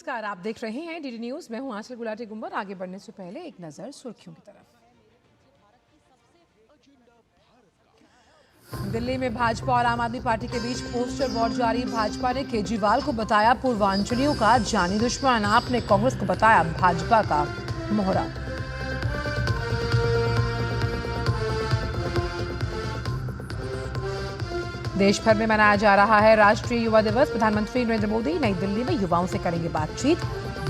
नमस्कार, आप देख रहे हैं डीडी न्यूज। मैं हूं आंचल गुलाटी गुंबर। आगे बढ़ने से पहले एक नजर सुर्खियों की तरफ। दिल्ली में भाजपा और आम आदमी पार्टी के बीच पोस्टर वॉर जारी। भाजपा ने केजरीवाल को बताया पूर्वांचलियों का जानी दुश्मन। आपने कांग्रेस को बताया भाजपा का मोहरा। देश भर में मनाया जा रहा है राष्ट्रीय युवा दिवस। प्रधानमंत्री नरेंद्र मोदी नई दिल्ली में युवाओं से करेंगे बातचीत।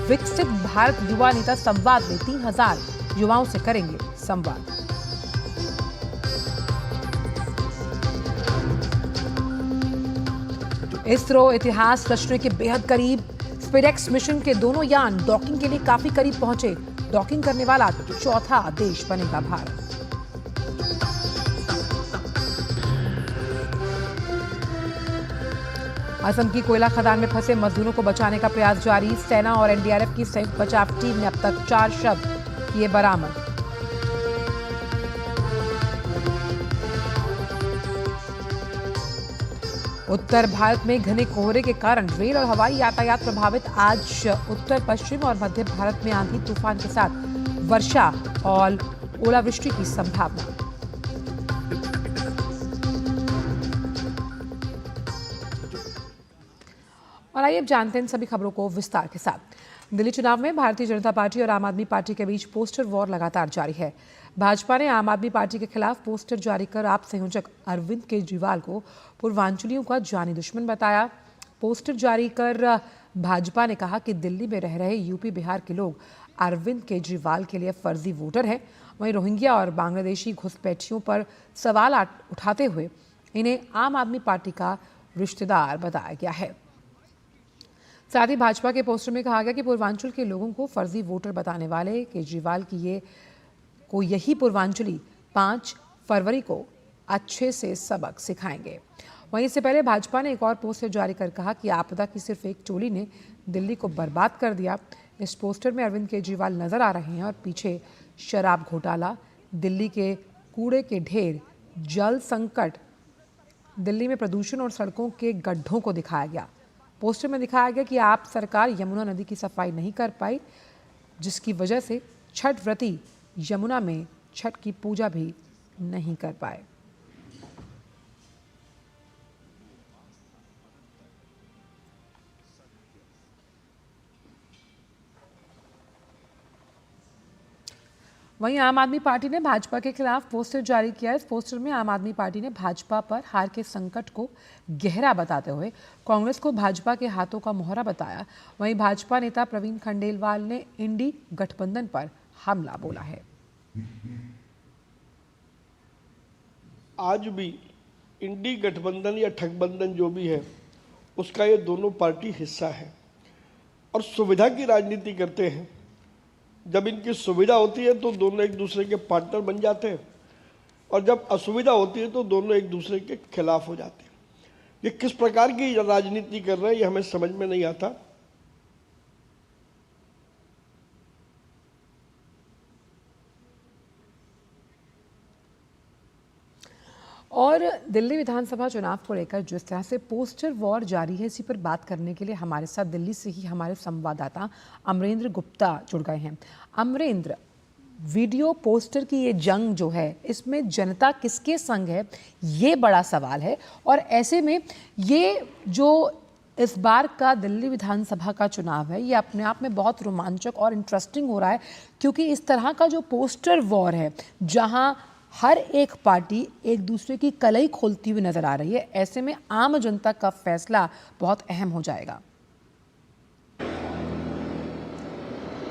विकसित भारत युवा नेता संवाद में 3000 युवाओं से करेंगे संवाद। इसरो इतिहास रचने के बेहद करीब। स्पेसएक्स मिशन के दोनों यान डॉकिंग के लिए काफी करीब पहुंचे। डॉकिंग करने वाला चौथा देश बनेगा भारत। असम की कोयला खदान में फंसे मजदूरों को बचाने का प्रयास जारी। सेना और एनडीआरएफ की संयुक्त बचाव टीम ने अब तक 4 शव किए बरामद। उत्तर भारत में घने कोहरे के कारण रेल और हवाई यातायात प्रभावित। आज उत्तर पश्चिम और मध्य भारत में आंधी तूफान के साथ वर्षा और ओलावृष्टि की संभावना। और आइए अब जानते हैं सभी खबरों को विस्तार के साथ। दिल्ली चुनाव में भारतीय जनता पार्टी और आम आदमी पार्टी के बीच पोस्टर वॉर लगातार जारी है। भाजपा ने आम आदमी पार्टी के खिलाफ पोस्टर जारी कर आप संयोजक अरविंद केजरीवाल को पूर्वांचलियों का जानी दुश्मन बताया। पोस्टर जारी कर भाजपा ने कहा कि दिल्ली में रह रहे यूपी बिहार के लोग अरविंद केजरीवाल के लिए फर्जी वोटर हैं। वहीं रोहिंग्या और बांग्लादेशी घुसपैठियों पर सवाल उठाते हुए इन्हें आम आदमी पार्टी का रिश्तेदार बताया गया है। साथ ही भाजपा के पोस्टर में कहा गया कि पूर्वांचल के लोगों को फर्जी वोटर बताने वाले केजरीवाल को यही पूर्वांचली 5 फरवरी को अच्छे से सबक सिखाएंगे। वहीं इससे पहले भाजपा ने एक और पोस्टर जारी कर कहा कि आपदा की सिर्फ एक टोली ने दिल्ली को बर्बाद कर दिया। इस पोस्टर में अरविंद केजरीवाल नजर आ रहे हैं और पीछे शराब घोटाला, दिल्ली के कूड़े के ढेर, जल संकट, दिल्ली में प्रदूषण और सड़कों के गड्ढों को दिखाया गया। पोस्टर में दिखाया गया कि आप सरकार यमुना नदी की सफाई नहीं कर पाई, जिसकी वजह से छठ व्रती यमुना में छठ की पूजा भी नहीं कर पाए। वहीं आम आदमी पार्टी ने भाजपा के खिलाफ पोस्टर जारी किया। इस पोस्टर में आम आदमी पार्टी ने भाजपा पर हार के संकट को गहरा बताते हुए कांग्रेस को भाजपा के हाथों का मोहरा बताया। वहीं भाजपा नेता प्रवीण खंडेलवाल ने इंडी गठबंधन पर हमला बोला है। आज भी इंडी गठबंधन या ठगबंधन जो भी है, उसका ये दोनों पार्टी हिस्सा है और सुविधा की राजनीति करते हैं। जब इनकी सुविधा होती है तो दोनों एक दूसरे के पार्टनर बन जाते हैं और जब असुविधा होती है तो दोनों एक दूसरे के खिलाफ हो जाते हैं। ये किस प्रकार की राजनीति कर रहे हैं ये हमें समझ में नहीं आता। और दिल्ली विधानसभा चुनाव को लेकर जिस तरह से पोस्टर वॉर जारी है, इसी पर बात करने के लिए हमारे साथ दिल्ली से ही हमारे संवाददाता अमरेंद्र गुप्ता जुड़ गए हैं। अमरेंद्र, वीडियो पोस्टर की ये जंग जो है, इसमें जनता किसके संग है, ये बड़ा सवाल है। और ऐसे में ये जो इस बार का दिल्ली विधानसभा का चुनाव है, ये अपने आप में बहुत रोमांचक और इंटरेस्टिंग हो रहा है, क्योंकि इस तरह का जो पोस्टर वॉर है, जहां हर एक पार्टी एक दूसरे की कलई खोलती हुई नजर आ रही है, ऐसे में आम जनता का फैसला बहुत अहम हो जाएगा।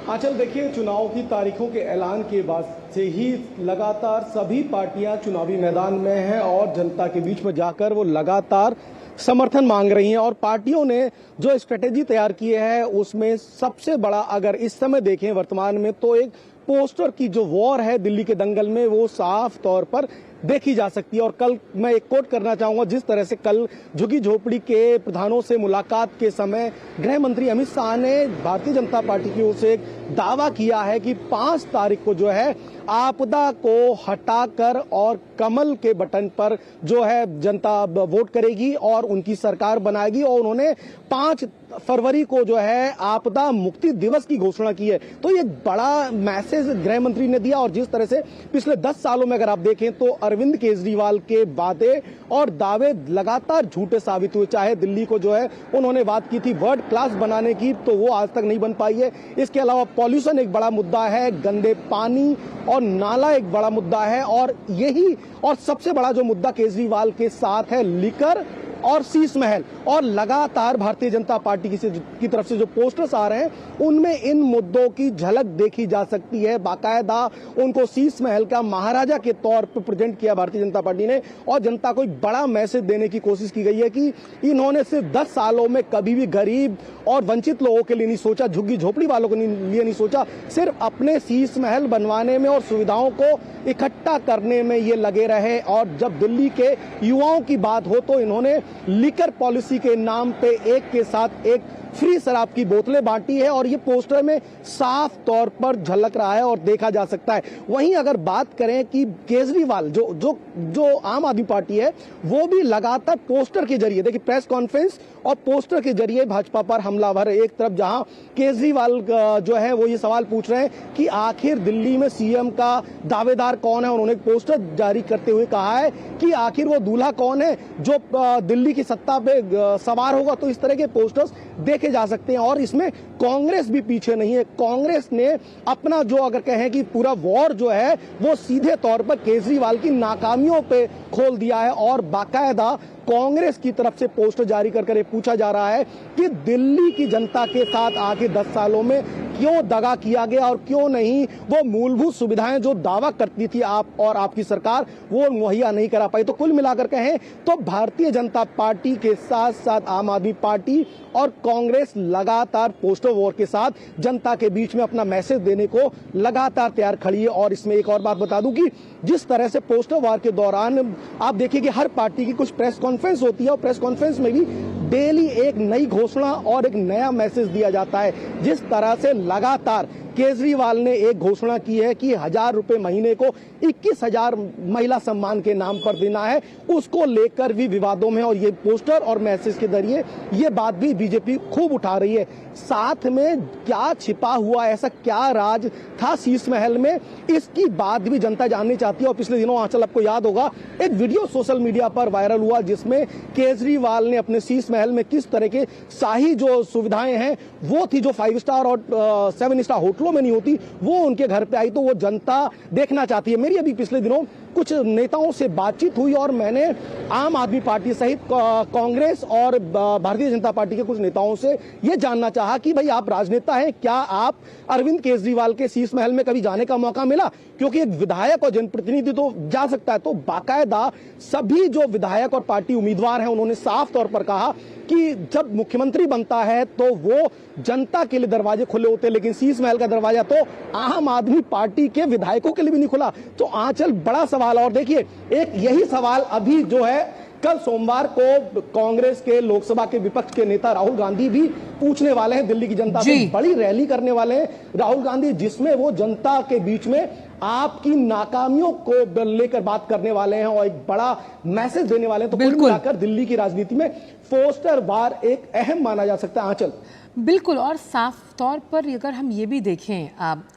आंचल, देखिए, चुनाव की तारीखों के ऐलान के बाद से ही लगातार सभी पार्टियां चुनावी मैदान में हैं और जनता के बीच में जाकर वो लगातार समर्थन मांग रही हैं। और पार्टियों ने जो स्ट्रेटेजी तैयार की है उसमें सबसे बड़ा अगर इस समय देखें वर्तमान में, तो एक पोस्टर की जो वॉर है दिल्ली के दंगल में, वो साफ तौर पर देखी जा सकती है। और कल मैं एक कोट करना चाहूंगा, जिस तरह से कल झुग्गी झोपड़ी के प्रधानों से मुलाकात के समय गृह मंत्री अमित शाह ने भारतीय जनता पार्टी की ओर से एक दावा किया है कि 5 तारीख को जो है आपदा को हटाकर और कमल के बटन पर जो है जनता वोट करेगी और उनकी सरकार बनाएगी। और उन्होंने 5 फरवरी को जो है आपदा मुक्ति दिवस की घोषणा की है। तो ये बड़ा मैसेज गृह मंत्री ने दिया। और जिस तरह से पिछले 10 सालों में अगर आप देखें तो अरविंद केजरीवाल के वादे और दावे लगातार झूठे साबित हुए। चाहे दिल्ली को जो है उन्होंने बात की थी वर्ल्ड क्लास बनाने की, तो वो आज तक नहीं बन पाई है। इसके अलावा पॉल्यूशन एक बड़ा मुद्दा है, गंदे पानी और नाला एक बड़ा मुद्दा है, और यही और सबसे बड़ा जो मुद्दा केजरीवाल के साथ है लिकर और शीश महल। और लगातार भारतीय जनता पार्टी की तरफ से जो पोस्टर्स आ रहे हैं उनमें इन मुद्दों की झलक देखी जा सकती है। बाकायदा उनको शीश महल का महाराजा के तौर पर प्रेजेंट किया भारतीय जनता पार्टी ने, और जनता को एक बड़ा मैसेज देने की कोशिश की गई है कि इन्होंने सिर्फ 10 सालों में कभी भी गरीब और वंचित लोगों के लिए नहीं सोचा, झुग्गी झोपड़ी वालों के लिए नहीं सोचा, सिर्फ अपने शीश महल बनवाने में और सुविधाओं को इकट्ठा करने में ये लगे रहे। और जब दिल्ली के युवाओं की बात हो तो इन्होंने लिकर पॉलिसी के नाम पे एक के साथ एक फ्री शराब की बोतलें बांटी है, और ये पोस्टर में साफ तौर पर झलक रहा है और देखा जा सकता है। वहीं अगर बात करें कि केजरीवाल जो आम आदमी पार्टी है वो भी लगातार पोस्टर के जरिए, देखिए प्रेस कॉन्फ्रेंस और पोस्टर के जरिए भाजपा पर हमलावर है। एक तरफ जहां केजरीवाल जो है वो ये सवाल पूछ रहे हैं कि आखिर दिल्ली में सीएम का दावेदार कौन है। उन्होंने एक पोस्टर जारी करते हुए कहा है कि आखिर वो दूल्हा कौन है जो दिल्ली की सत्ता पे सवार होगा। तो इस तरह के पोस्टर्स देखे जा सकते हैं, और इसमें कांग्रेस भी पीछे नहीं है। कांग्रेस ने अपना जो अगर कहें कि पूरा वॉर जो है वो सीधे तौर पर केजरीवाल की नाकामियों पे खोल दिया है, और बाकायदा कांग्रेस की तरफ से पोस्टर जारी कर ये पूछा जा रहा है कि दिल्ली की जनता के साथ आखिर 10 सालों में क्यों दगा किया गया और क्यों नहीं वो मूलभूत सुविधाएं जो दावा करती थी आप और आपकी सरकार वो मुहैया नहीं करा पाई। तो कुल मिलाकर कहें तो भारतीय जनता पार्टी के साथ साथ आम आदमी पार्टी और कांग्रेस लगातार पोस्टर वॉर के साथ जनता के बीच में अपना मैसेज देने को लगातार तैयार खड़ी है। और इसमें एक और बात बता दूं कि जिस तरह से पोस्टर वॉर के दौरान आप देखिए कि हर पार्टी की कुछ प्रेस कॉन्फ्रेंस होती है, और प्रेस कॉन्फ्रेंस में भी डेली एक नई घोषणा और एक नया मैसेज दिया जाता है। जिस तरह से लगातार केजरीवाल ने एक घोषणा की है कि 1000 रुपए महीने को 21,000 महिला सम्मान के नाम पर देना है, उसको लेकर भी विवादों में, और ये पोस्टर और मैसेज के जरिए ये बात भी बीजेपी खूब उठा रही है। साथ में क्या छिपा हुआ, ऐसा क्या राज था शीश महल में, इसकी बात भी जनता जाननी चाहती है। और पिछले दिनों आंचल आपको याद होगा एक वीडियो सोशल मीडिया पर वायरल हुआ जिसमें केजरीवाल ने अपने शीश महल में किस तरह के शाही जो सुविधाएं हैं वो थी जो 5 स्टार और 7 स्टार होटलों में नहीं होती, वो उनके घर पे आई। तो वो जनता देखना चाहती है। मेरी अभी पिछले दिनों कुछ नेताओं से बातचीत हुई और मैंने आम आदमी पार्टी सहित कांग्रेस और भारतीय जनता पार्टी के कुछ नेताओं से ये जानना चाहा कि भाई आप राजनेता हैं, क्या आप अरविंद केजरीवाल के शीश महल में कभी जाने का मौका मिला? क्योंकि एक विधायक और जनप्रतिनिधि तो जा सकता है। तो बाकायदा सभी जो विधायक और पार्टी उम्मीदवार हैं उन्होंने साफ तौर पर कहा कि जब मुख्यमंत्री बनता है तो वो जनता के लिए दरवाजे खुले होते हैं, लेकिन शीश महल का दरवाजा तो आम आदमी पार्टी के विधायकों के लिए भी नहीं खुला। तो आंचल बड़ा सवाल है। और देखिए एक यही सवाल अभी जो है कल सोमवार को कांग्रेस के लोकसभा के विपक्ष के नेता राहुल गांधी भी पूछने वाले हैं। दिल्ली की जनता से बड़ी रैली करने वाले हैं राहुल गांधी, जिसमें वो जनता के बीच में आपकी नाकामियों को लेकर बात करने वाले हैं और एक बड़ा मैसेज देने वाले हैं। तो कुल मिलाकर दिल्ली की राजनीति में पोस्टर वार एक अहम माना जा सकता है। आंचल बिल्कुल, और साफ तौर पर अगर हम ये भी देखें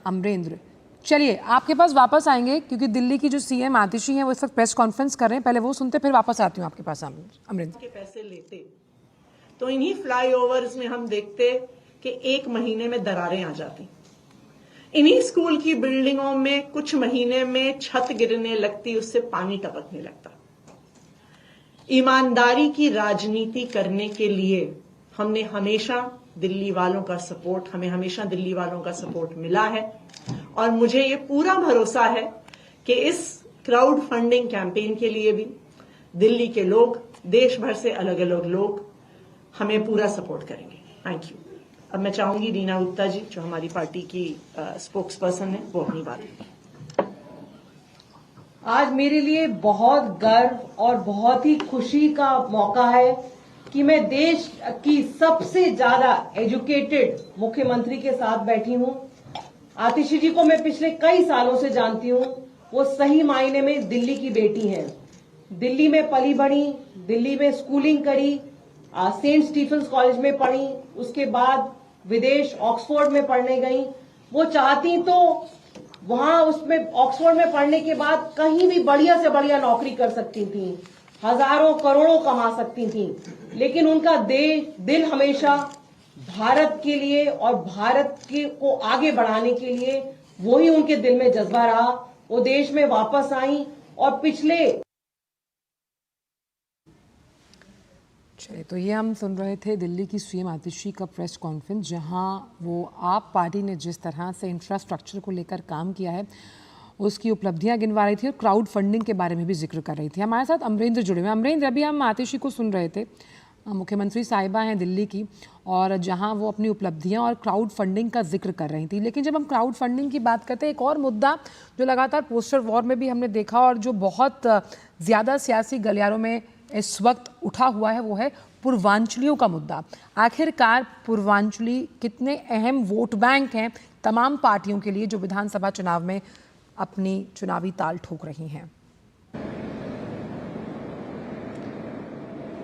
अमरेंद्र, चलिए आपके पास वापस आएंगे क्योंकि दिल्ली की जो सीएम आतिशी हैं वो इस वक्त प्रेस कॉन्फ्रेंस कर रहे हैं, पहले वो सुनते फिर वापस आती हूँ आपके पास अमरेंद्र। के पैसे लेते तो इन्हीं फ्लाईओवर्स में हम देखते कि 1 महीने में दरारें आ जाती, इन्हीं स्कूल की बिल्डिंगों में कुछ महीने में छत गिरने लगती, उससे पानी टपकने लगता। ईमानदारी की राजनीति करने के लिए हमने हमेशा दिल्ली वालों का सपोर्ट, हमें हमेशा दिल्ली वालों का सपोर्ट मिला है, और मुझे ये पूरा भरोसा है कि इस क्राउड फंडिंग कैंपेन के लिए भी दिल्ली के लोग, देश भर से अलग अलग लोग हमें पूरा सपोर्ट करेंगे। Thank you. अब मैं चाहूंगी रीना गुप्ता जी जो हमारी पार्टी की स्पोक्स पर्सन है वो अपनी बात करें। आज मेरे लिए बहुत गर्व और बहुत ही खुशी का मौका है कि मैं देश की सबसे ज्यादा एजुकेटेड मुख्यमंत्री के साथ बैठी हूं। आतिशी जी को मैं पिछले कई सालों से जानती हूं। वो सही मायने में दिल्ली की बेटी हैं। दिल्ली में पली बढ़ी, दिल्ली में स्कूलिंग करी, सेंट स्टीफेंस कॉलेज में पढ़ी, उसके बाद विदेश ऑक्सफोर्ड में पढ़ने गई। वो चाहती तो वहां उसमें ऑक्सफोर्ड में पढ़ने के बाद कहीं भी बढ़िया से बढ़िया नौकरी कर सकती थी, हजारों करोड़ों कमा सकती थी, लेकिन उनका दिल हमेशा भारत के लिए और भारत को आगे बढ़ाने के लिए वही उनके दिल में जज्बा रहा। वो देश में वापस आई और पिछले चलिए, तो ये हम सुन रहे थे दिल्ली की सीएम आतिशी का प्रेस कॉन्फ्रेंस, जहां वो आप पार्टी ने जिस तरह से इंफ्रास्ट्रक्चर को लेकर काम किया है उसकी उपलब्धियां गिनवा रही थी और क्राउड फंडिंग के बारे में भी जिक्र कर रही थी। हमारे साथ अमरेंद्र जुड़े हुए। अमरेंद्र, अभी हम आतिशी को सुन रहे थे, मुख्यमंत्री साहिबा हैं दिल्ली की, और जहां वो अपनी उपलब्धियां और क्राउड फंडिंग का जिक्र कर रही थी। लेकिन जब हम क्राउड फंडिंग की बात करते हैं, एक और मुद्दा जो लगातार पोस्टर वॉर में भी हमने देखा और जो बहुत ज़्यादा सियासी गलियारों में इस वक्त उठा हुआ है, वो है पूर्वांचलियों का मुद्दा। आखिरकार पूर्वांचली कितने अहम वोट बैंक हैं तमाम पार्टियों के लिए जो विधानसभा चुनाव में अपनी चुनावी ताल ठोक रही हैं?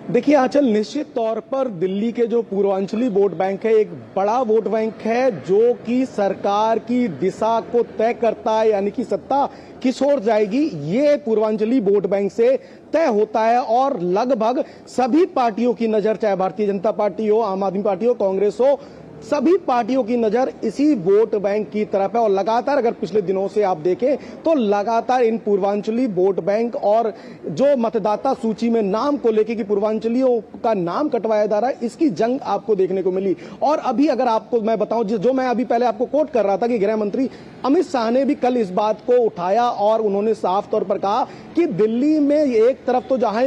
देखिए आंचल, निश्चित तौर पर दिल्ली के जो पूर्वांचली वोट बैंक है एक बड़ा वोट बैंक है जो कि सरकार की दिशा को तय करता है, यानी कि सत्ता किस ओर जाएगी ये पूर्वांचली वोट बैंक से तय होता है। और लगभग सभी पार्टियों की नजर, चाहे भारतीय जनता पार्टी हो, आम आदमी पार्टी हो, कांग्रेस हो, सभी पार्टियों की नजर इसी वोट बैंक की तरफ है। और लगातार अगर पिछले दिनों से आप देखें तो लगातार इन पूर्वांचली वोट बैंक और जो मतदाता सूची में नाम को लेकर कि पूर्वांचलियों का नाम कटवाया जा रहा है, इसकी जंग आपको देखने को मिली। और अभी अगर आपको मैं बताऊं, जो मैं अभी पहले आपको कोट कर रहा था कि गृह मंत्री अमित शाह ने भी कल इस बात को उठाया और उन्होंने साफ तौर पर कहा कि दिल्ली में एक तरफ तो जहां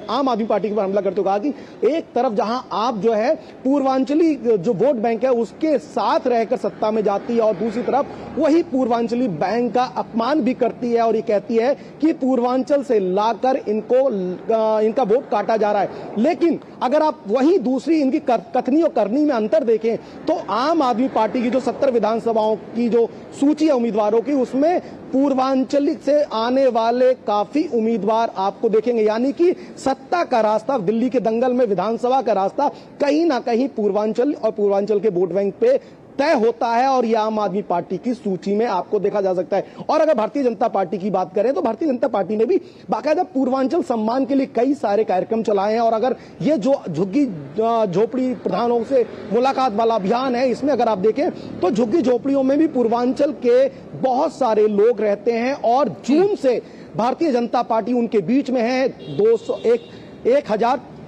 आम आदमी पार्टी पर हमला करते हुए कहा कि एक तरफ जहां आप जो है पूर्वांचली जो वोट बैंक है उसके साथ रहकर सत्ता में जाती है और दूसरी तरफ वही पूर्वांचली बैंक का अपमान भी करती है और ये कहती है कि पूर्वांचल से लाकर इनका वोट काटा जा रहा है। लेकिन अगर आप वही दूसरी इनकी कथनी और करनी में अंतर देखें तो आम आदमी पार्टी की जो 70 विधानसभाओं की जो सूची है उम्मीदवारों की, उसमें पूर्वांचल से आने वाले काफी उम्मीदवार आपको देखेंगे, यानी कि सत्ता का रास्ता, दिल्ली के दंगल में विधानसभा का रास्ता कहीं ना कहीं पूर्वांचल और पूर्वांचल के वोट बैंक पे तय होता है और यह आम आदमी पार्टी की सूची में आपको देखा जा सकता है। और अगर भारतीय जनता पार्टी की बात करें तो भारतीय जनता पार्टी ने भी बाकायदा पूर्वांचल सम्मान के लिए कई सारे कार्यक्रम चलाए हैं। और अगर ये जो झुग्गी झोपड़ी प्रधानों से मुलाकात वाला अभियान है, इसमें अगर आप देखें तो झुग्गी झोपड़ियों में भी पूर्वांचल के बहुत सारे लोग रहते हैं और जून से भारतीय जनता पार्टी उनके बीच में है।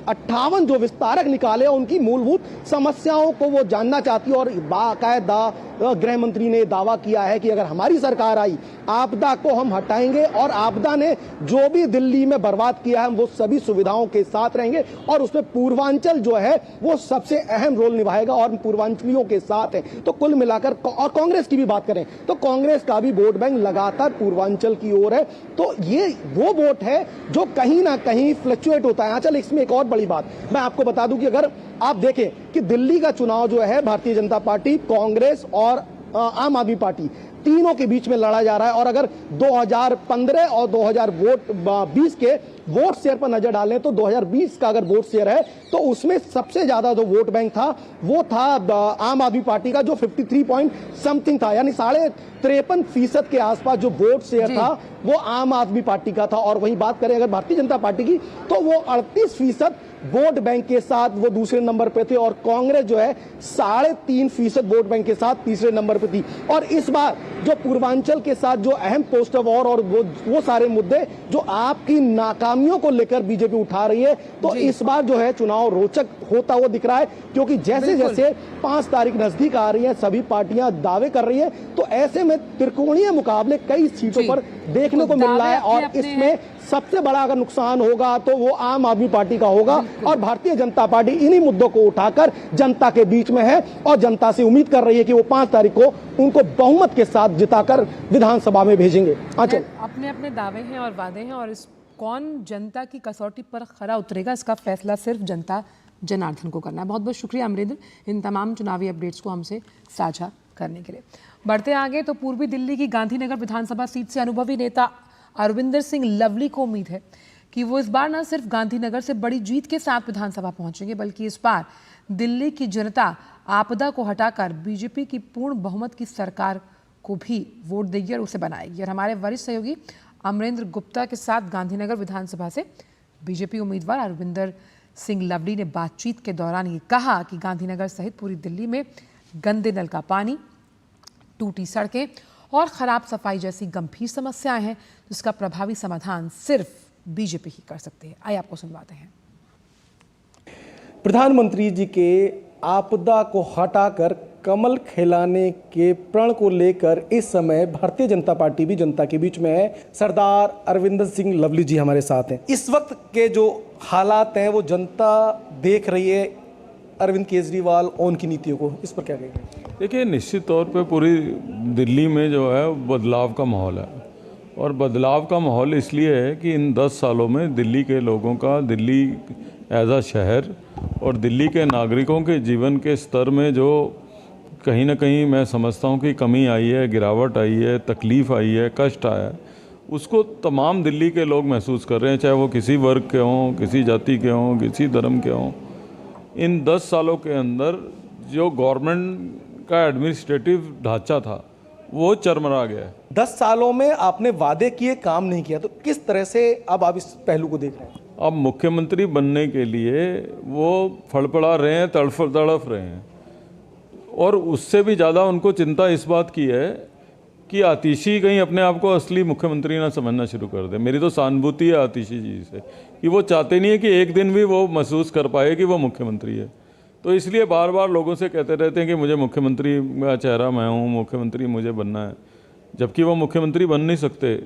1058 जो विस्तारक निकाले उनकी मूलभूत समस्याओं को वो जानना चाहती है। और बाकायदा गृह मंत्री ने दावा किया है कि अगर हमारी सरकार आई, आपदा को हम हटाएंगे और आपदा ने जो भी दिल्ली में बर्बाद किया है वो सभी सुविधाओं के साथ रहेंगे और उसमें पूर्वांचल जो है वो सबसे अहम रोल निभाएगा और पूर्वांचलियों के साथ है। तो कुल मिलाकर, और कांग्रेस की भी बात करें तो कांग्रेस का भी वोट बैंक लगातार पूर्वांचल की ओर है। तो ये वो वोट है जो कहीं ना कहीं फ्लक्चुएट होता है। चल, इसमें एक और बड़ी बात मैं आपको बता दूं कि अगर आप देखें कि दिल्ली का चुनाव जो है भारतीय जनता पार्टी, कांग्रेस और आम आदमी पार्टी तीनों के बीच में लड़ा जा रहा है। और अगर 2015 और 2020 के वोट शेयर पर नजर डालें तो 2020 का अगर वोट शेयर है तो उसमें सबसे ज्यादा जो वोट बैंक था वो था आम आदमी पार्टी का, जो 53 पॉइंट समथिंग था, यानी 53.5% के आसपास जो वोट शेयर था वो आम आदमी पार्टी का था। और वहीं बात करें अगर भारतीय जनता पार्टी की तो वो 38% वोट बैंक के साथ वो दूसरे नंबर पे थे और कांग्रेस जो है 3.5% वोट बैंक के साथ तीसरे नंबर पे थी। और इस बार जो पूर्वांचल के साथ जो अहम पोस्टर वॉर और वो सारे मुद्दे जो आपकी नाकामियों को लेकर बीजेपी उठा रही है, तो इस बार जो है चुनाव रोचक होता हुआ दिख रहा है, क्योंकि जैसे जैसे 5 तारीख नजदीक आ रही है सभी पार्टियां दावे कर रही है, तो ऐसे में त्रिकोणीय मुकाबले कई सीटों पर देखने को मिल रहा है। और इसमें सबसे बड़ा अगर नुकसान होगा तो वो आम आदमी पार्टी का होगा और भारतीय जनता पार्टी इन्हीं मुद्दों को उठाकर जनता के बीच में है और जनता से उम्मीद कर रही है कि वो 5 तारीख को उनको बहुमत के साथ जिताकर विधानसभा में भेजेंगे। अपने अपने दावे हैं और वादे हैं और इस कौन जनता की कसौटी पर खरा उतरेगा इसका फैसला सिर्फ जनता जनार्दन को करना है। बहुत बहुत शुक्रिया अमरेंद्र इन तमाम चुनावी अपडेट्स को हमसे साझा करने के लिए। बढ़ते आगे तो पूर्वी दिल्ली की गांधीनगर विधानसभा सीट से अनुभवी नेता अरविंदर सिंह लवली को उम्मीद है कि वो इस बार न सिर्फ गांधीनगर से बड़ी जीत के साथ विधानसभा पहुंचेंगे, बल्कि इस बार दिल्ली की जनता आपदा को हटाकर बीजेपी की पूर्ण बहुमत की सरकार को भी वोट देगी और उसे बनाएगी। और हमारे वरिष्ठ सहयोगी अमरेंद्र गुप्ता के साथ गांधीनगर विधानसभा से बीजेपी उम्मीदवार अरविंदर सिंह लवली ने बातचीत के दौरान ये कहा कि गांधीनगर सहित पूरी दिल्ली में गंदे नल का पानी, टूटी सड़कें और खराब सफाई जैसी गंभीर समस्याएं हैं, जिसका प्रभावी समाधान सिर्फ बीजेपी ही कर सकते हैं। आइए आपको सुनवाते हैं। प्रधानमंत्री जी के आपदा को हटाकर कमल खिलाने के प्रण को लेकर इस समय भारतीय जनता पार्टी भी जनता के बीच में है। सरदार अरविंदर सिंह लवली जी हमारे साथ हैं। इस वक्त के जो हालात हैं वो जनता देख रही है अरविंद केजरीवाल और उनकी नीतियों को, इस पर क्या कहेंगे? देखिए, निश्चित तौर पे पूरी दिल्ली में जो है बदलाव का माहौल है, और बदलाव का माहौल इसलिए है कि इन 10 सालों में दिल्ली के लोगों का, दिल्ली एज अ शहर और दिल्ली के नागरिकों के जीवन के स्तर में जो कहीं ना कहीं मैं समझता हूँ कि कमी आई है, गिरावट आई है, तकलीफ़ आई है, कष्ट आया है, उसको तमाम दिल्ली के लोग महसूस कर रहे हैं, चाहे वो किसी वर्ग के हों, किसी जाति के हों, किसी धर्म के हों। इन 10 सालों के अंदर जो गवर्नमेंट का एडमिनिस्ट्रेटिव ढांचा था वो चरमरा गया है। 10 सालों में आपने वादे किए, काम नहीं किया, तो किस तरह से अब आप इस पहलू को देख रहे हैं? अब मुख्यमंत्री बनने के लिए वो फड़फड़ा रहे हैं, तड़फ रहे हैं, और उससे भी ज़्यादा उनको चिंता इस बात की है कि आतिशी कहीं अपने आप को असली मुख्यमंत्री ना समझना शुरू कर दे। मेरी तो सहानुभूति है आतिशी जी से कि वो चाहते नहीं है कि एक दिन भी वो महसूस कर पाए कि वो मुख्यमंत्री है, तो इसलिए बार बार लोगों से कहते रहते हैं कि मुझे मुख्यमंत्री का चेहरा मैं हूँ, मुख्यमंत्री मुझे बनना है, जबकि वो मुख्यमंत्री बन नहीं सकते।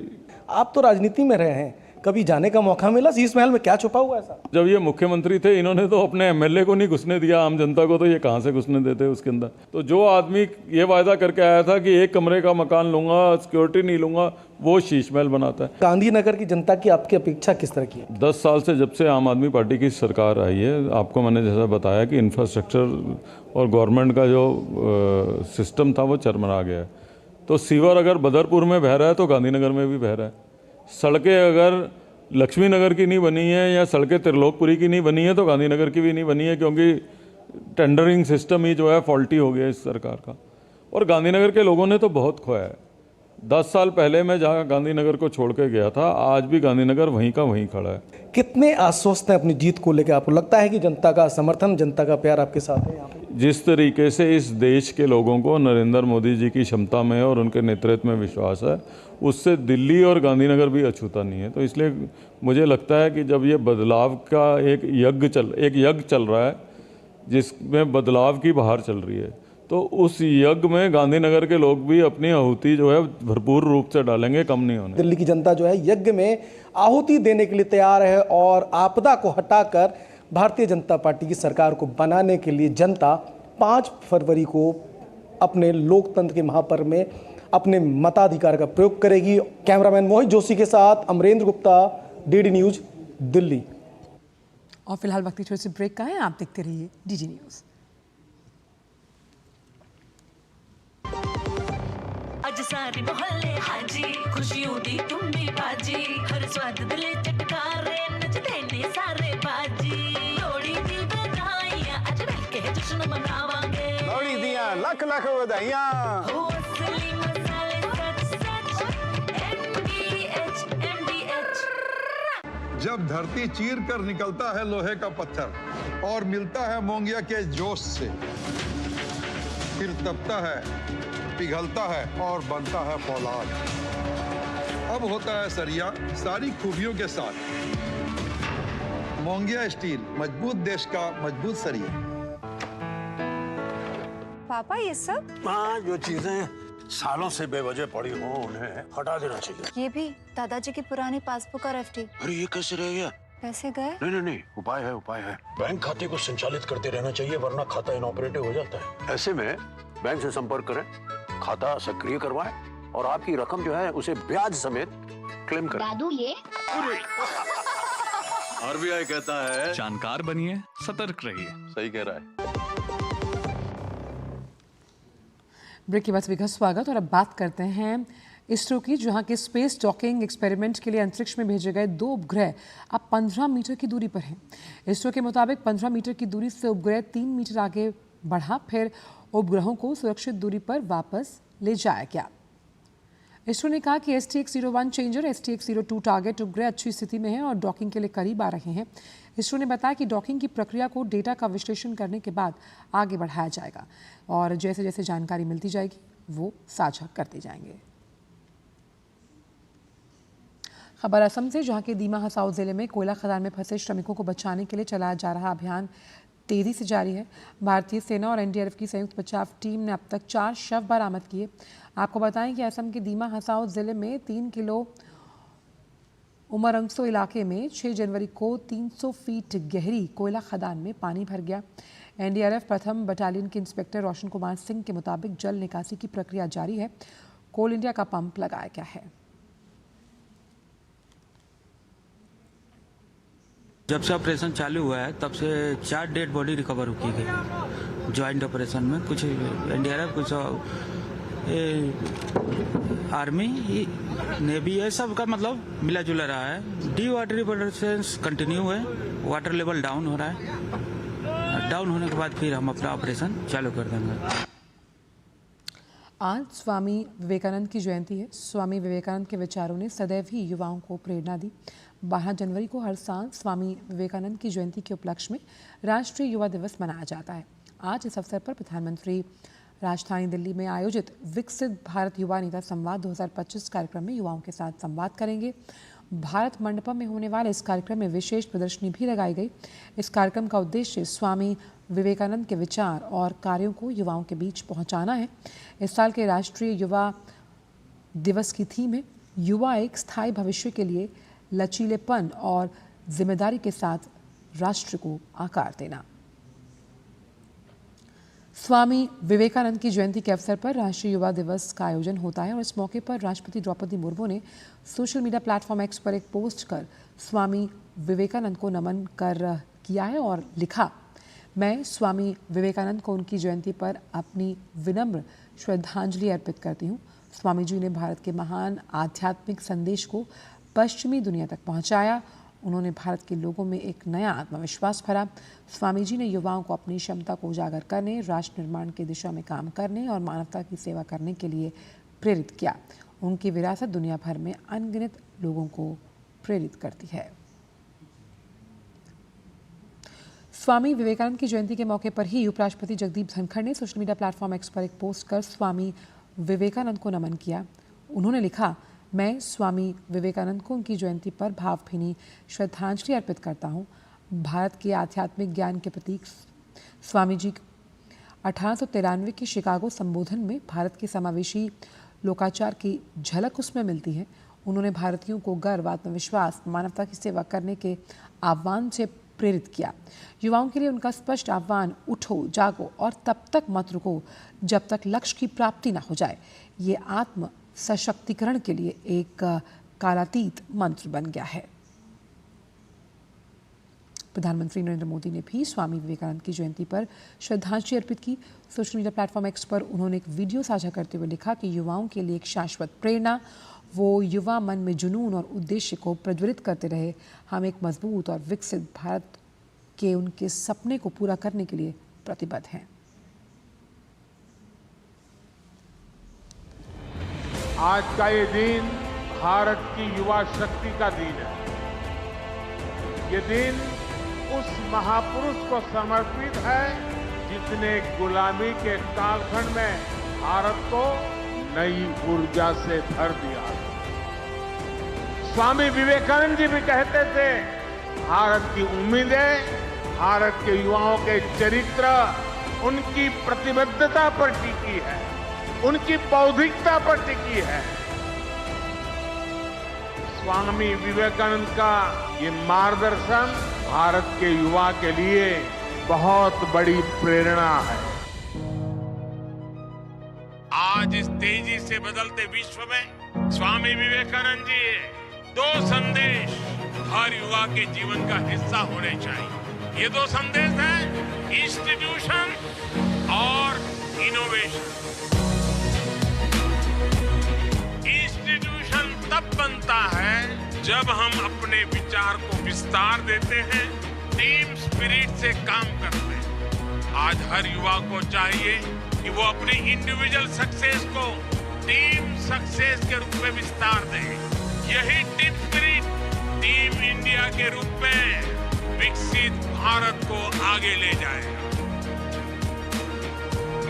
आप तो राजनीति में रहे हैं, कभी जाने का मौका मिला शीश महल में क्या छुपा हुआ है? ऐसा जब ये मुख्यमंत्री थे, इन्होंने तो अपने एमएलए को नहीं घुसने दिया, आम जनता को तो ये कहाँ से घुसने देते उसके अंदर। तो जो आदमी ये वायदा करके आया था कि 1 कमरे का मकान लूंगा, सिक्योरिटी नहीं लूंगा, वो शीश महल बनाता है। गांधीनगर की जनता की आपकी अपेक्षा किस तरह की है? 10 साल से जब से आम आदमी पार्टी की सरकार आई है, आपको मैंने जैसा बताया कि इंफ्रास्ट्रक्चर और गवर्नमेंट का जो सिस्टम था वो चरमरा गया है। तो सीवर अगर बदरपुर में बह रहा है तो गांधीनगर में भी बह रहा है। सड़कें अगर लक्ष्मी नगर की नहीं बनी है या सड़कें त्रिलोकपुरी की नहीं बनी है तो गांधीनगर की भी नहीं बनी है, क्योंकि टेंडरिंग सिस्टम ही जो है फॉल्टी हो गया इस सरकार का। और गांधीनगर के लोगों ने तो बहुत खोया है। 10 साल पहले मैं जहाँ गांधीनगर को छोड़ के गया था, आज भी गांधीनगर वहीं का वहीं खड़ा है। कितने आश्वस्त हैं अपनी जीत को लेकर? आपको लगता है कि जनता का समर्थन, जनता का प्यार आपके साथ है यहाँ पे? जिस तरीके से इस देश के लोगों को नरेंद्र मोदी जी की क्षमता में और उनके नेतृत्व में विश्वास है, उससे दिल्ली और गांधीनगर भी अछूता नहीं है। तो इसलिए मुझे लगता है कि जब ये बदलाव का एक यज्ञ चल रहा है, जिसमें बदलाव की बहार चल रही है, तो उस यज्ञ में गांधीनगर के लोग भी अपनी आहुति जो है भरपूर रूप से डालेंगे, कम नहीं होने। दिल्ली की जनता जो है यज्ञ में आहुति देने के लिए तैयार है और आपदा को हटाकर भारतीय जनता पार्टी की सरकार को बनाने के लिए जनता 5 फरवरी को अपने लोकतंत्र के महापर्व में अपने मताधिकार का प्रयोग करेगी। कैमरामैन मोहित जोशी के साथ अमरेंद्र गुप्ता, डीडी न्यूज, दिल्ली। और फिलहाल वक्त छोटे से ब्रेक का है, आप देखते रहिए डीडी न्यूज। अज सारे मोहल्ले हाजी, खुशियों दी तुम्बी बाजी, हर स्वाद दिले चटकारे, नचदे ने सारे बाजी। लोड़ी दी बधाइयां, अज मिलके जश्न मनावांगे। लोड़ी दियां लख लख बधाइयां। हो असली मसाले सच MDH। जब धरती चीर कर निकलता है लोहे का पत्थर और मिलता है मोंगिया के जोश से, फिर तपता है, पिघलता है और बनता है फौलाद। अब होता है सरिया सारी खूबियों के साथ। मोंगिया स्टील, मजबूत देश का मजबूत सरिया। पापा ये सब? हाँ, जो चीजें सालों से बेवजह पड़ी हो उन्हें हटा देना चाहिए। ये भी दादाजी की पुरानी पासबुक और FD। अरे ये कैसे रह गया? पैसे गए? नहीं, उपाय है। बैंक खाते को संचालित करते रहना चाहिए, वरना खाता इनऑपरेटिव हो जाता है। ऐसे में बैंक से संपर्क करें, खाता सक्रिय करवाएं और आपकी रकम जो है उसे ब्याज समेत क्लेम करें। दादू ये RBI कहता है जानकार बनिए, सतर्क रहिए। सही कह रहा है। ब्रेक के बाद सभी का स्वागत। और अब बात करते हैं इसरो की, जहां के स्पेस डॉकिंग एक्सपेरिमेंट के लिए अंतरिक्ष में भेजे गए 2 उपग्रह अब 15 मीटर की दूरी पर हैं। इसरो के मुताबिक 15 मीटर की दूरी से उपग्रह 3 मीटर आगे बढ़ा, फिर उपग्रहों को सुरक्षित दूरी पर वापस ले जाया गया। इसरो ने कहा कि STX-01 चेंजर, STX-02 टारगेट उपग्रह अच्छी स्थिति में हैं और डॉकिंग के लिए करीब आ रहे हैं। इसरो ने बताया कि डॉकिंग की प्रक्रिया को डेटा का विश्लेषण करने के बाद आगे बढ़ाया जाएगा और जैसे जैसे जानकारी मिलती जाएगी वो साझा करते जाएंगे। खबर असम से, जहां के दीमा हसाओ जिले में कोयला खदान में फंसे श्रमिकों को बचाने के लिए चलाया जा रहा अभियान तेजी से जारी है। भारतीय सेना और NDRF की संयुक्त बचाव टीम ने अब तक 4 शव बरामद किए। आपको बताएं कि असम के दीमा हसाओ जिले में 3 किलो उमरंगसो इलाके में 6 जनवरी को 300 फीट गहरी कोयला खदान में पानी भर गया। NDRF प्रथम बटालियन के इंस्पेक्टर रोशन कुमार सिंह के मुताबिक जल निकासी की प्रक्रिया जारी है। कोल इंडिया का पंप लगाया गया है। जब से ऑपरेशन चालू हुआ है तब से 4 डेड बॉडी रिकवर की गई ज्वाइंट ऑपरेशन में। कुछ NDRF, कुछ आर्मी, नेवी, ये सब का मतलब मिला जुला रहा है। डी वाटर प्रोसेस कंटिन्यू है, वाटर लेवल डाउन हो रहा है। डाउन होने के बाद फिर हम अपना ऑपरेशन चालू कर देंगे। आज स्वामी विवेकानंद की जयंती है। स्वामी विवेकानंद के विचारों ने सदैव ही युवाओं को प्रेरणा दी। 12 जनवरी को हर साल स्वामी विवेकानंद की जयंती के उपलक्ष्य में राष्ट्रीय युवा दिवस मनाया जाता है। आज इस अवसर पर प्रधानमंत्री राजधानी दिल्ली में आयोजित विकसित भारत युवा नेता संवाद 2025 कार्यक्रम में युवाओं के साथ संवाद करेंगे। भारत मंडपम में होने वाले इस कार्यक्रम में विशेष प्रदर्शनी भी लगाई गई। इस कार्यक्रम का उद्देश्य स्वामी विवेकानंद के विचार और कार्यों को युवाओं के बीच पहुंचाना है। इस साल के राष्ट्रीय युवा दिवस की थीम है युवा एक स्थायी भविष्य के लिए लचीलेपन और जिम्मेदारी के साथ राष्ट्र को आकार देना। स्वामी विवेकानंद की जयंती के अवसर पर राष्ट्रीय युवा दिवस का आयोजन होता है और इस मौके पर राष्ट्रपति द्रौपदी मुर्मू ने सोशल मीडिया प्लेटफॉर्म X पर एक पोस्ट कर स्वामी विवेकानंद को नमन कर किया है और लिखा, मैं स्वामी विवेकानंद को उनकी जयंती पर अपनी विनम्र श्रद्धांजलि अर्पित करती हूँ। स्वामी जी ने भारत के महान आध्यात्मिक संदेश को पश्चिमी दुनिया तक पहुँचाया। उन्होंने भारत के लोगों में एक नया आत्मविश्वास भरा। स्वामी जी ने युवाओं को अपनी क्षमता को उजागर करने, राष्ट्र निर्माण की दिशा में काम करने और मानवता की सेवा करने के लिए प्रेरित किया। उनकी विरासत दुनिया भर में अनगिनत लोगों को प्रेरित करती है। स्वामी विवेकानंद की जयंती के मौके पर ही उपराष्ट्रपति जगदीप धनखड़ ने सोशल मीडिया प्लेटफॉर्म X पर एक पोस्ट कर स्वामी विवेकानंद को नमन किया। उन्होंने लिखा, मैं स्वामी विवेकानंद को उनकी जयंती पर भावभीनी श्रद्धांजलि अर्पित करता हूँ। भारत के आध्यात्मिक ज्ञान के प्रतीक स्वामी जी 1893 के शिकागो संबोधन में भारत के समावेशी लोकाचार की झलक उसमें मिलती है। उन्होंने भारतीयों को गर्व, आत्मविश्वास, मानवता की सेवा करने के आह्वान से प्रेरित किया। युवाओं के लिए उनका स्पष्ट आह्वान, उठो, जागो और तब तक मत रुको जब तक लक्ष्य की प्राप्ति न हो जाए, ये आत्म सशक्तिकरण के लिए एक कालातीत मंत्र बन गया है। प्रधानमंत्री नरेंद्र मोदी ने भी स्वामी विवेकानंद की जयंती पर श्रद्धांजलि अर्पित की। सोशल मीडिया प्लेटफॉर्म X पर उन्होंने एक वीडियो साझा करते हुए लिखा कि युवाओं के लिए एक शाश्वत प्रेरणा, वो युवा मन में जुनून और उद्देश्य को प्रज्वलित करते रहे। हम एक मजबूत और विकसित भारत के उनके सपने को पूरा करने के लिए प्रतिबद्ध हैं। आज का ये दिन भारत की युवा शक्ति का दिन है। ये दिन उस महापुरुष को समर्पित है जिसने गुलामी के कालखंड में भारत को नई ऊर्जा से भर दिया। स्वामी विवेकानंद जी भी कहते थे, भारत की उम्मीदें, भारत के युवाओं के चरित्र उनकी प्रतिबद्धता पर टिकी है, उनकी बौद्धिकता पर टिकी है। स्वामी विवेकानंद का ये मार्गदर्शन भारत के युवा के लिए बहुत बड़ी प्रेरणा है। आज इस तेजी से बदलते विश्व में स्वामी विवेकानंद जी 2 संदेश हर युवा के जीवन का हिस्सा होने चाहिए। ये 2 संदेश हैं, इंस्टीट्यूशन और इनोवेशन। जब हम अपने विचार को विस्तार देते हैं, टीम स्पिरिट से काम करते हैं। आज हर युवा को चाहिए कि वो अपनी इंडिविजुअल सक्सेस को टीम सक्सेस के रूप में विस्तार दे। यही टीम स्पिरिट टीम इंडिया के रूप में विकसित भारत को आगे ले जाएगा।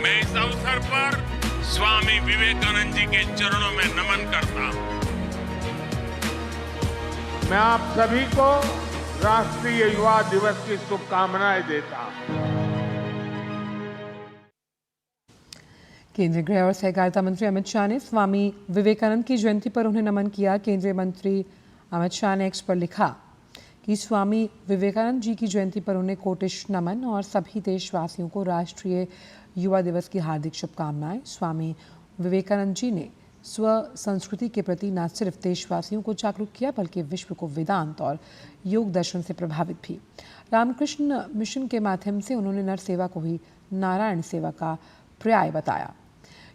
मैं इस अवसर पर स्वामी विवेकानंद जी के चरणों में नमन करता हूं। मैं आप सभी को राष्ट्रीय युवा दिवस की शुभकामनाएं देता हूं। केंद्रीय गृह और सहकारिता मंत्री अमित शाह ने स्वामी विवेकानंद की जयंती पर उन्हें नमन किया। केंद्रीय मंत्री अमित शाह ने एक्स पर लिखा कि स्वामी विवेकानंद जी की जयंती पर उन्हें कोटिश नमन और सभी देशवासियों को राष्ट्रीय युवा दिवस की हार्दिक शुभकामनाएं। स्वामी विवेकानंद जी ने स्व संस्कृति के प्रति न सिर्फ देशवासियों को जागरूक किया बल्कि विश्व को वेदांत और योग दर्शन से प्रभावित भी। रामकृष्ण मिशन के माध्यम से उन्होंने नर सेवा को ही नारायण सेवा का पर्याय बताया।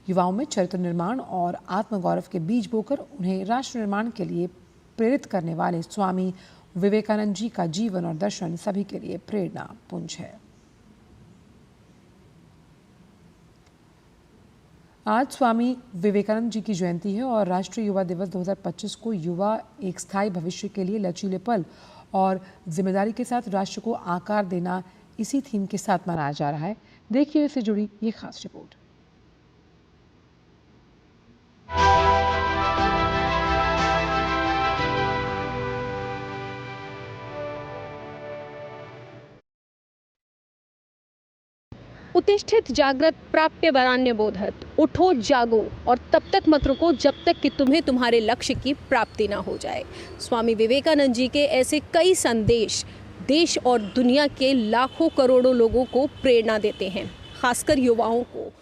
युवाओं में चरित्र निर्माण और आत्मगौरव के बीज बोकर उन्हें राष्ट्र निर्माण के लिए प्रेरित करने वाले स्वामी विवेकानंद जी का जीवन और दर्शन सभी के लिए प्रेरणा पुंज है। आज स्वामी विवेकानंद जी की जयंती है और राष्ट्रीय युवा दिवस 2025 को युवा एक स्थायी भविष्य के लिए लचीले पल और जिम्मेदारी के साथ राष्ट्र को आकार देना, इसी थीम के साथ मनाया जा रहा है। देखिए इससे जुड़ी ये खास रिपोर्ट। उत्तिष्ठित जागृत प्राप्य वरान्य बोधत, उठो जागो और तब तक मत रुको जब तक कि तुम्हें तुम्हारे लक्ष्य की प्राप्ति ना हो जाए। स्वामी विवेकानंद जी के ऐसे कई संदेश देश और दुनिया के लाखों करोड़ों लोगों को प्रेरणा देते हैं, खासकर युवाओं को।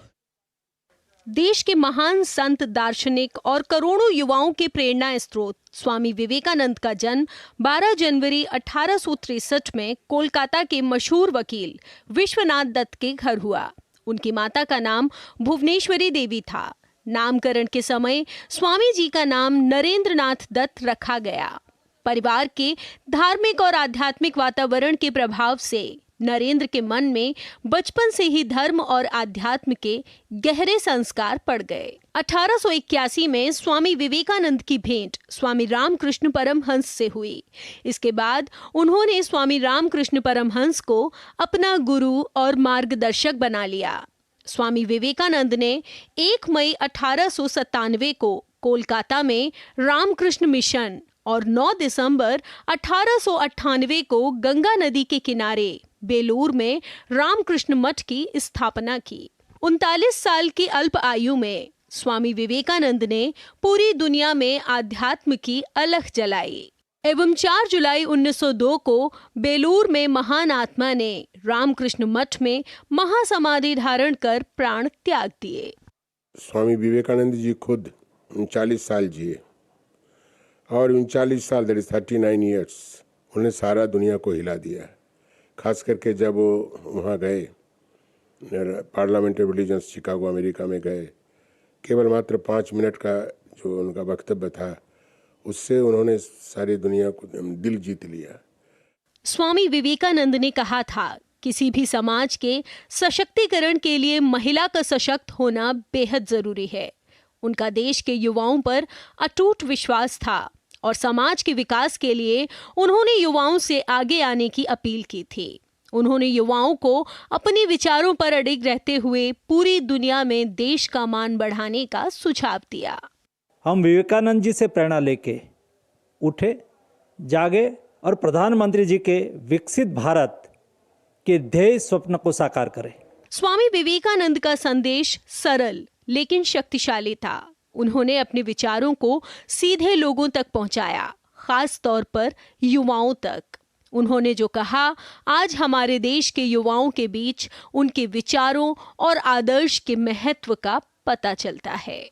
देश के महान संत, दार्शनिक और करोड़ों युवाओं के प्रेरणा स्रोत स्वामी विवेकानंद का जन्म 12 जनवरी 1863 में कोलकाता के मशहूर वकील विश्वनाथ दत्त के घर हुआ। उनकी माता का नाम भुवनेश्वरी देवी था। नामकरण के समय स्वामी जी का नाम नरेंद्र नाथ दत्त रखा गया। परिवार के धार्मिक और आध्यात्मिक वातावरण के प्रभाव से नरेंद्र के मन में बचपन से ही धर्म और आध्यात्म के गहरे संस्कार पड़ गए। 1881 में स्वामी विवेकानंद की भेंट स्वामी रामकृष्ण परमहंस से हुई। इसके बाद उन्होंने स्वामी रामकृष्ण परमहंस को अपना गुरु और मार्गदर्शक बना लिया। स्वामी विवेकानंद ने 1 मई 1897 को कोलकाता में रामकृष्ण मिशन और 9 दिसंबर 1898 को गंगा नदी के किनारे बेलूर में रामकृष्ण मठ की स्थापना की। 39 साल की अल्प आयु में स्वामी विवेकानंद ने पूरी दुनिया में आध्यात्म की अलख जलाई एवं 4 जुलाई 1902 को बेलूर में महान आत्मा ने रामकृष्ण मठ में महासमाधि धारण कर प्राण त्याग दिए। स्वामी विवेकानंद जी खुद 39 साल जिए और 39 साल दैट इज 39 ईयर्स उन्हें सारा दुनिया को हिला दिया। खास करके जब वो वहाँ गए parliament of religions Chicago America में गए, केवल मात्र 5 मिनट का जो उनका वक्तव्य था उससे उन्होंने सारी दुनिया को दिल जीत लिया। स्वामी विवेकानंद ने कहा था, किसी भी समाज के सशक्तिकरण के लिए महिला का सशक्त होना बेहद जरूरी है। उनका देश के युवाओं पर अटूट विश्वास था और समाज के विकास के लिए उन्होंने युवाओं से आगे आने की अपील की थी। उन्होंने युवाओं को अपने विचारों पर अडिग रहते हुए पूरी दुनिया में देश का मान बढ़ाने का सुझाव दिया। हम विवेकानंद जी से प्रेरणा लेके उठे, जागे और प्रधानमंत्री जी के विकसित भारत के ध्येय स्वप्न को साकार करें। स्वामी विवेकानंद का संदेश सरल लेकिन शक्तिशाली था। उन्होंने अपने विचारों को सीधे लोगों तक पहुंचाया, खास तौर पर युवाओं तक। उन्होंने जो कहा, आज हमारे देश के युवाओं के बीच उनके विचारों और आदर्श के महत्व का पता चलता है।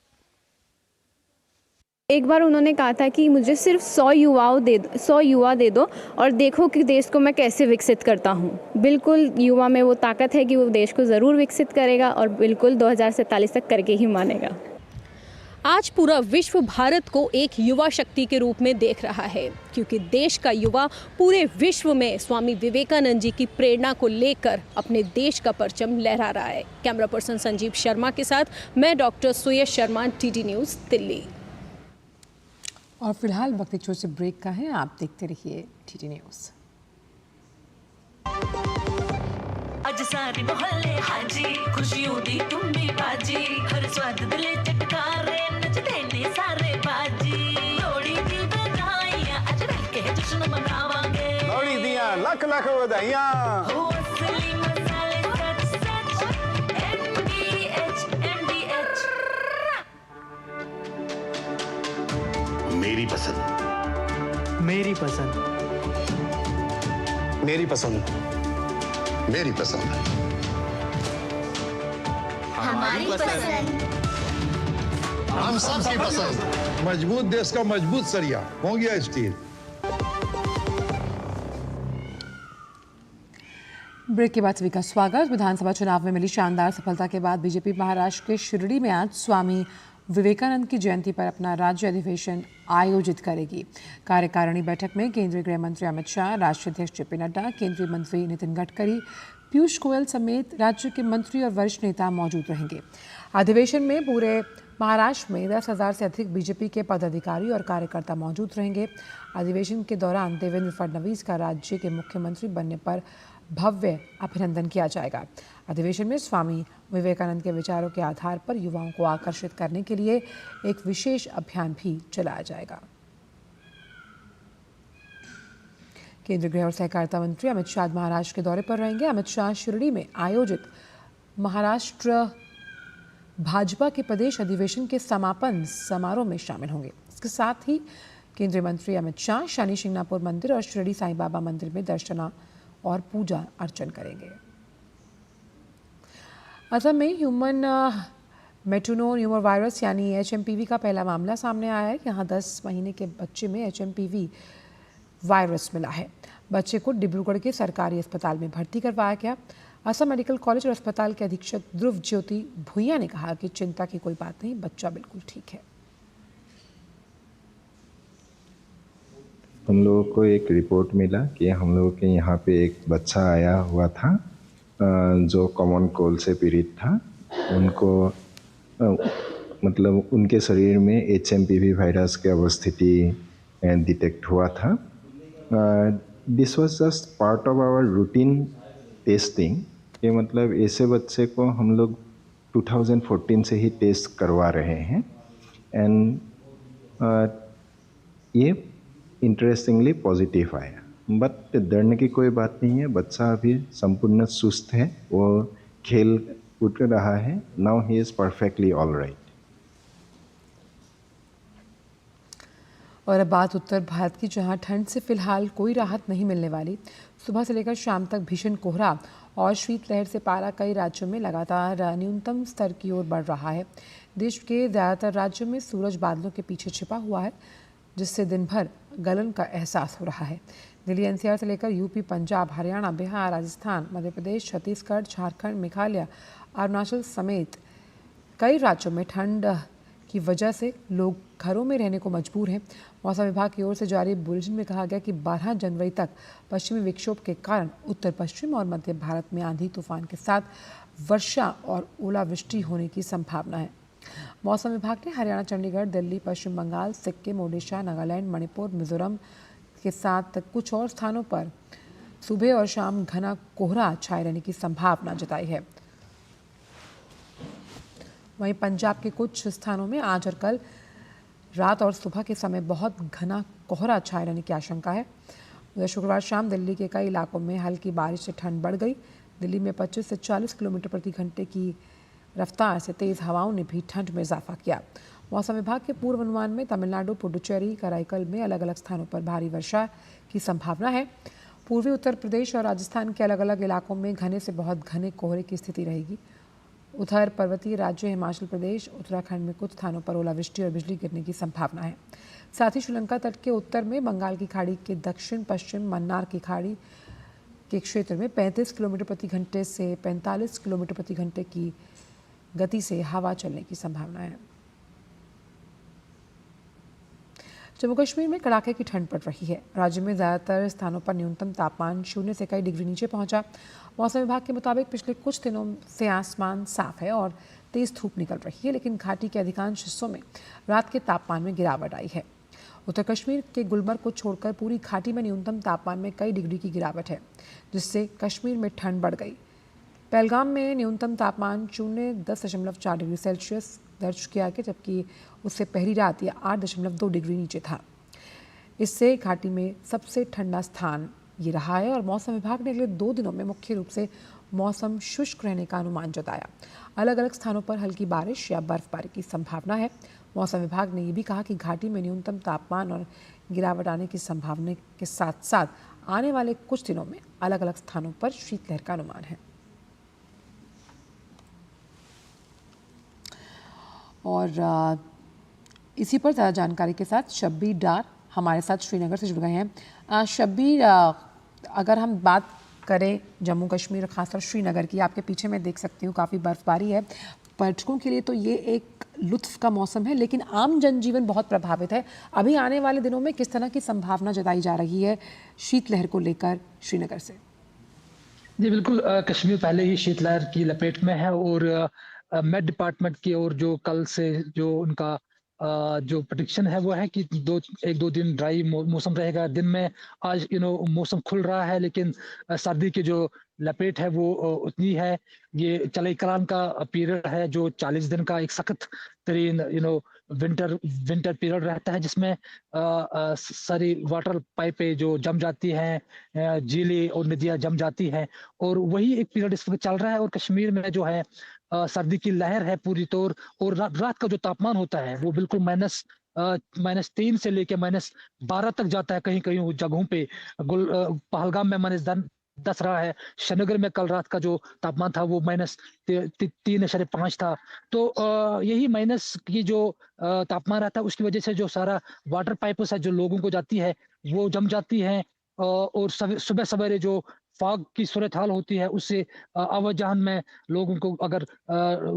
एक बार उन्होंने कहा था कि मुझे सिर्फ 100 युवा दे दो और देखो कि देश को मैं कैसे विकसित करता हूँ। बिल्कुल युवा में वो ताकत है कि वो देश को ज़रूर विकसित करेगा और बिल्कुल 2047 तक करके ही मानेगा। आज पूरा विश्व भारत को एक युवा शक्ति के रूप में देख रहा है, क्योंकि देश का युवा पूरे विश्व में स्वामी विवेकानंद जी की प्रेरणा को लेकर अपने देश का परचम लहरा रहा है। कैमरा पर्सन संजीव शर्मा के साथ मैं डॉक्टर सुयश शर्मा, टीटी न्यूज़, दिल्ली। और फिलहाल वक्त एक छोटे से ब्रेक का है, आप देखते रहिए टीटी न्यूज़। अज सारे मोहल्ले हाजी, खुशियों दी तुम्बी बाजी, हर स्वाद दिले चटकारे, नचदे ने सारे बाजी। लोड़ी दी बधाइयां, अज मिलके जश्न मनावांगे। लोड़ी दियां लख लख बधाइयां। हो असली मसाले सच सच, MDH MDH। मेरी पसंद, मेरी पसंद, मेरी पसंद, मेरी पसंद, हमारी पसंद, हम सबकी पसंद। मजबूत देश का मजबूत सरिया मोंगिया स्टील। ब्रेक के बाद सभी का स्वागत। विधानसभा चुनाव में मिली शानदार सफलता के बाद बीजेपी महाराष्ट्र के शिरडी में आज स्वामी विवेकानंद की जयंती पर अपना राज्य अधिवेशन आयोजित करेगी। कार्यकारिणी बैठक में केंद्रीय गृह मंत्री अमित शाह, राष्ट्रीय अध्यक्ष जेपी नड्डा, केंद्रीय मंत्री नितिन गडकरी, पीयूष गोयल समेत राज्य के मंत्री और वरिष्ठ नेता मौजूद रहेंगे। अधिवेशन में पूरे महाराष्ट्र में 10,000 से अधिक बीजेपी के पदाधिकारी और कार्यकर्ता मौजूद रहेंगे। अधिवेशन के दौरान देवेंद्र फडणवीस का राज्य के मुख्यमंत्री बनने पर भव्य अभिनंदन किया जाएगा। अधिवेशन में स्वामी विवेकानंद के विचारों के आधार पर युवाओं को आकर्षित करने के लिए एक विशेष अभियान भी चलाया जाएगा। केंद्रीय गृह और सहकारिता मंत्री अमित शाह महाराष्ट्र के दौरे पर रहेंगे। अमित शाह शिरडी में आयोजित महाराष्ट्र भाजपा के प्रदेश अधिवेशन के समापन समारोह में शामिल होंगे। इसके साथ ही केंद्रीय मंत्री अमित शाह शनि शिंगणापुर मंदिर और शिरडी साईं बाबा मंदिर में दर्शना और पूजा अर्चन करेंगे। असम में ह्यूमन मेट्रोनो न्यूमर वायरस यानी HMPV का पहला मामला सामने आया है। यहाँ 10 महीने के बच्चे में HMPV वायरस मिला है। बच्चे को डिब्रूगढ़ के सरकारी अस्पताल में भर्ती करवाया गया। असम मेडिकल कॉलेज और अस्पताल के अधीक्षक ध्रुव ज्योति भूया ने कहा कि चिंता की कोई बात नहीं, बच्चा बिल्कुल ठीक है। हम लोगों को एक रिपोर्ट मिला कि हम लोगों के यहाँ पे एक बच्चा आया हुआ था जो कॉमन कोल्ड से पीड़ित था। उनको मतलब उनके शरीर में HMPV वायरस की अवस्थिति डिटेक्ट हुआ था। This was just part of our routine testing. ये मतलब ऐसे बच्चे को हम लोग 2014 से ही टेस्ट करवा रहे हैं एंड ये इंटरेस्टिंगली पॉजिटिव आया। बट डरने की कोई बात नहीं है, बच्चा अभी संपूर्ण सुस्त है, वो खेल कूद रहा है। Now he is perfectly all right. और अब बात उत्तर भारत की, जहां ठंड से फिलहाल कोई राहत नहीं मिलने वाली। सुबह से लेकर शाम तक भीषण कोहरा और शीतलहर से पारा कई राज्यों में लगातार न्यूनतम स्तर की ओर बढ़ रहा है। देश के ज़्यादातर राज्यों में सूरज बादलों के पीछे छिपा हुआ है, जिससे दिन भर गलन का एहसास हो रहा है। दिल्ली NCR से लेकर यूपी, पंजाब, हरियाणा, बिहार, राजस्थान, मध्य प्रदेश, छत्तीसगढ़, झारखंड, मेघालय, अरुणाचल समेत कई राज्यों में ठंड की वजह से लोग घरों में रहने को मजबूर हैं। मौसम विभाग की ओर से जारी बुलेटिन में कहा गया कि 12 जनवरी तक पश्चिमी विक्षोभ के कारण उत्तर पश्चिम और मध्य भारत में आंधी तूफान के साथ वर्षा और ओलावृष्टि होने की संभावना है। मौसम विभाग ने हरियाणा, चंडीगढ़, दिल्ली, पश्चिम बंगाल, सिक्किम, ओडिशा, नागालैंड, मणिपुर, मिजोरम के साथ कुछ और स्थानों पर सुबह और शाम घना कोहरा छाए रहने की संभावना जताई है। वहीं पंजाब के कुछ स्थानों में आज और कल रात और सुबह के समय बहुत घना कोहरा छाए रहने की आशंका है। उधर शुक्रवार शाम दिल्ली के कई इलाकों में हल्की बारिश से ठंड बढ़ गई। दिल्ली में 25 से 40 किलोमीटर प्रति घंटे की रफ्तार से तेज़ हवाओं ने भी ठंड में इजाफा किया। मौसम विभाग के पूर्व अनुमान में तमिलनाडु, पुडुचेरी, कराईकल में अलग अलग स्थानों पर भारी वर्षा की संभावना है। पूर्वी उत्तर प्रदेश और राजस्थान के अलग अलग इलाकों में घने से बहुत घने कोहरे की स्थिति रहेगी। उधर पर्वतीय राज्य हिमाचल प्रदेश, उत्तराखंड में कुछ स्थानों पर ओलावृष्टि और बिजली गिरने की संभावना है। साथ ही श्रीलंका तट के उत्तर में बंगाल की खाड़ी के दक्षिण पश्चिम मन्नार की खाड़ी के क्षेत्र में 35 किलोमीटर प्रति घंटे से 45 किलोमीटर प्रति घंटे की गति से हवा चलने की संभावना है। जम्मू कश्मीर में कड़ाके की ठंड पड़ रही है। राज्य में ज़्यादातर स्थानों पर न्यूनतम तापमान 0 से कई डिग्री नीचे पहुंचा। मौसम विभाग के मुताबिक पिछले कुछ दिनों से आसमान साफ है और तेज़ धूप निकल रही है, लेकिन घाटी के अधिकांश हिस्सों में रात के तापमान में गिरावट आई है। उत्तर कश्मीर के गुलमर्ग को छोड़कर पूरी घाटी में न्यूनतम तापमान में कई डिग्री की गिरावट है, जिससे कश्मीर में ठंड बढ़ गई। पहलगाम में न्यूनतम तापमान 10.4 डिग्री सेल्सियस दर्ज किया गया, जबकि उससे पहली रात यह 8.2 डिग्री नीचे था। इससे घाटी में सबसे ठंडा स्थान ये रहा है और मौसम विभाग ने अगले 2 दिनों में मुख्य रूप से मौसम शुष्क रहने का अनुमान जताया। अलग अलग स्थानों पर हल्की बारिश या बर्फबारी की संभावना है। मौसम विभाग ने यह भी कहा कि घाटी में न्यूनतम तापमान और गिरावट आने की संभावना के साथ साथ आने वाले कुछ दिनों में अलग अलग स्थानों पर शीतलहर का अनुमान है। और इसी पर ज़्यादा जानकारी के साथ शब्बीर डार हमारे साथ श्रीनगर से जुड़ गए हैं। शब्बीर, अगर हम बात करें जम्मू कश्मीर खासकर श्रीनगर की, आपके पीछे मैं देख सकती हूँ काफ़ी बर्फबारी है। पर्यटकों के लिए तो ये एक लुत्फ का मौसम है, लेकिन आम जनजीवन बहुत प्रभावित है। अभी आने वाले दिनों में किस तरह की संभावना जताई जा रही है शीतलहर को लेकर श्रीनगर से? जी बिल्कुल, कश्मीर पहले ही शीतलहर की लपेट में है और मेट डिपार्टमेंट की ओर जो कल से जो उनका जो प्रेडिक्शन है वो है कि 1-2 दिन ड्राई मौसम रहेगा। दिन में आज मौसम खुल रहा है, लेकिन सर्दी की जो लपेट है वो उतनी है। ये चले कलान का पीरियड है जो 40 दिन का एक सख्त तरीन विंटर पीरियड रहता है, जिसमें सारी वाटर पाइपें जो जम जाती हैं, झीलें और नदियां जम जाती हैं, और वही एक पीरियड इस वक्त चल रहा है। और कश्मीर में जो है सर्दी की लहर है पूरी तौर, और रात का जो तापमान होता है वो बिल्कुल -3 से लेके -12 तक जाता है। कहीं कहीं जगहों पे पहलगाम में -10 रहा है। श्रीनगर में कल रात का जो तापमान था वो -3.5 था। तो यही माइनस की जो तापमान रहता है उसकी वजह से जो सारा वाटर पाइप है जो लोगों को जाती है वो जम जाती है, और सुबह सवेरे जो फॉग की सूरत हाल होती है उससे आवाजान में लोगों को, अगर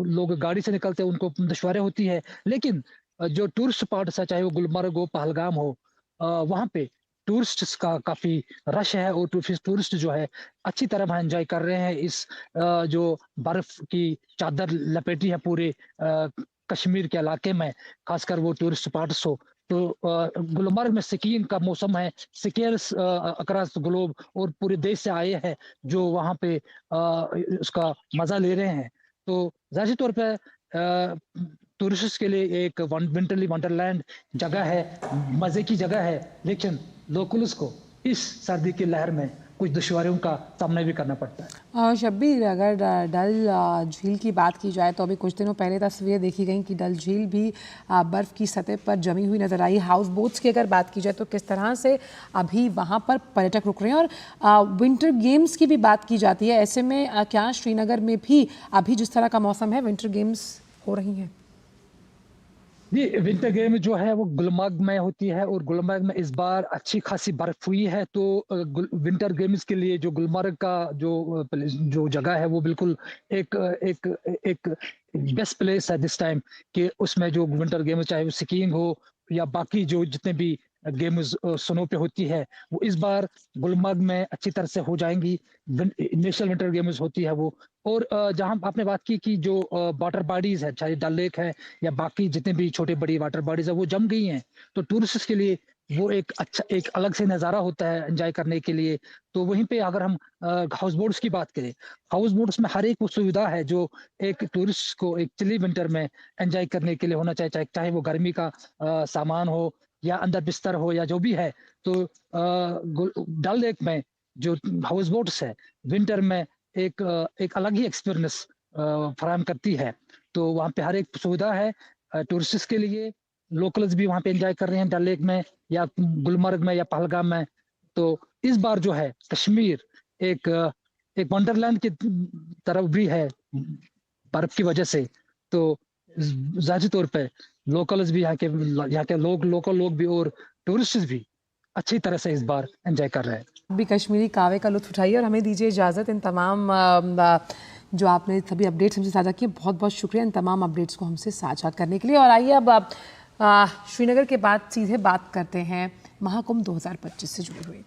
लोग गाड़ी से निकलते हैं उनको दुश्वारी होती है। लेकिन जो टूरिस्ट स्पॉट्स है, चाहे वो गुलमर्ग हो, पहलगाम हो, वहाँ पे टूरिस्ट का काफी रश है और टूरिस्ट जो है अच्छी तरह वहाँ एंजॉय कर रहे हैं। इस जो बर्फ की चादर लपेटी है पूरे कश्मीर के इलाके में, खासकर वो टूरिस्ट स्पॉट्स हो। तो गुलमर्ग में स्कीइंग का मौसम है। स्कीयर्स अक्रॉस ग्लोब और पूरे देश से आए हैं जो वहाँ पे उसका मजा ले रहे हैं। तो ज़ाहिर तौर पे टूरिस्ट के लिए एक विंटरली वंडरलैंड जगह है, मजे की जगह है, लेकिन लोकल्स को इस सर्दी की लहर में कुछ दुश्वारियों का सामना भी करना पड़ता है। शब्बीर, अगर डल झील की बात की जाए तो अभी कुछ दिनों पहले तस्वीरें देखी गई कि डल झील भी बर्फ़ की सतह पर जमी हुई नज़र आई। हाउस बोट्स की अगर बात की जाए तो किस तरह से अभी वहाँ पर पर्यटक रुक रहे हैं, और विंटर गेम्स की भी बात की जाती है, ऐसे में क्या श्रीनगर में भी अभी जिस तरह का मौसम है विंटर गेम्स हो रही हैं? जी, विंटर गेम जो है वो गुलमर्ग में होती है, और गुलमर्ग में इस बार अच्छी खासी बर्फ हुई है। तो विंटर गेम्स के लिए जो गुलमर्ग का जो जगह है वो बिल्कुल एक बेस्ट प्लेस है दिस टाइम, कि उसमें जो विंटर गेम चाहे वो स्कीइंग हो या बाकी जो जितने भी गेम्स स्नो पे होती है वो इस बार गुलमर्ग में अच्छी तरह से हो जाएंगी। नेशनल विंटर गेम्स होती है वो। और जहां आपने बात की कि जो वाटर बॉडीज है, चाहे डल लेक है या बाकी जितने भी छोटे बड़ी वाटर बॉडीज है वो जम गई हैं, तो टूरिस्ट के लिए वो एक अलग से नज़ारा होता है एंजॉय करने के लिए। तो वहीं पे अगर हम हाउस बोट्स की बात करें, हाउस बोट्स में हर एक वो सुविधा है जो एक टूरिस्ट को एक चिली विंटर में एंजॉय करने के लिए होना चाहिए, चाहे वो गर्मी का सामान हो या अंदर बिस्तर हो या जो भी है। तो डल लेक में जो हाउस बोट्स है विंटर में एक अलग ही एक्सपीरियंस फराहम करती है। तो वहाँ पे हर एक सुविधा है टूरिस्ट के लिए। लोकल्स भी वहाँ पे एंजॉय कर रहे हैं डल लेक में या गुलमर्ग में या पहलगाम में। तो इस बार जो है कश्मीर एक वंडरलैंड की तरफ भी है बर्फ की वजह से। तो जाहिर तौर पे लोकल्स भी यहाँ के लोकल लोग भी और टूरिस्ट भी अच्छी तरह से इस बार एंजॉय कर रहे हैं। भी कश्मीरी कावे का लुत्फ उठाइए, और हमें दीजिए इजाज़त। इन तमाम जो आपने सभी अपडेट्स हमसे साझा किए, बहुत बहुत शुक्रिया इन तमाम अपडेट्स को हमसे साझा करने के लिए। और आइए अब श्रीनगर के बाद सीधे बात करते हैं महाकुंभ 2025 से जुड़े हुए।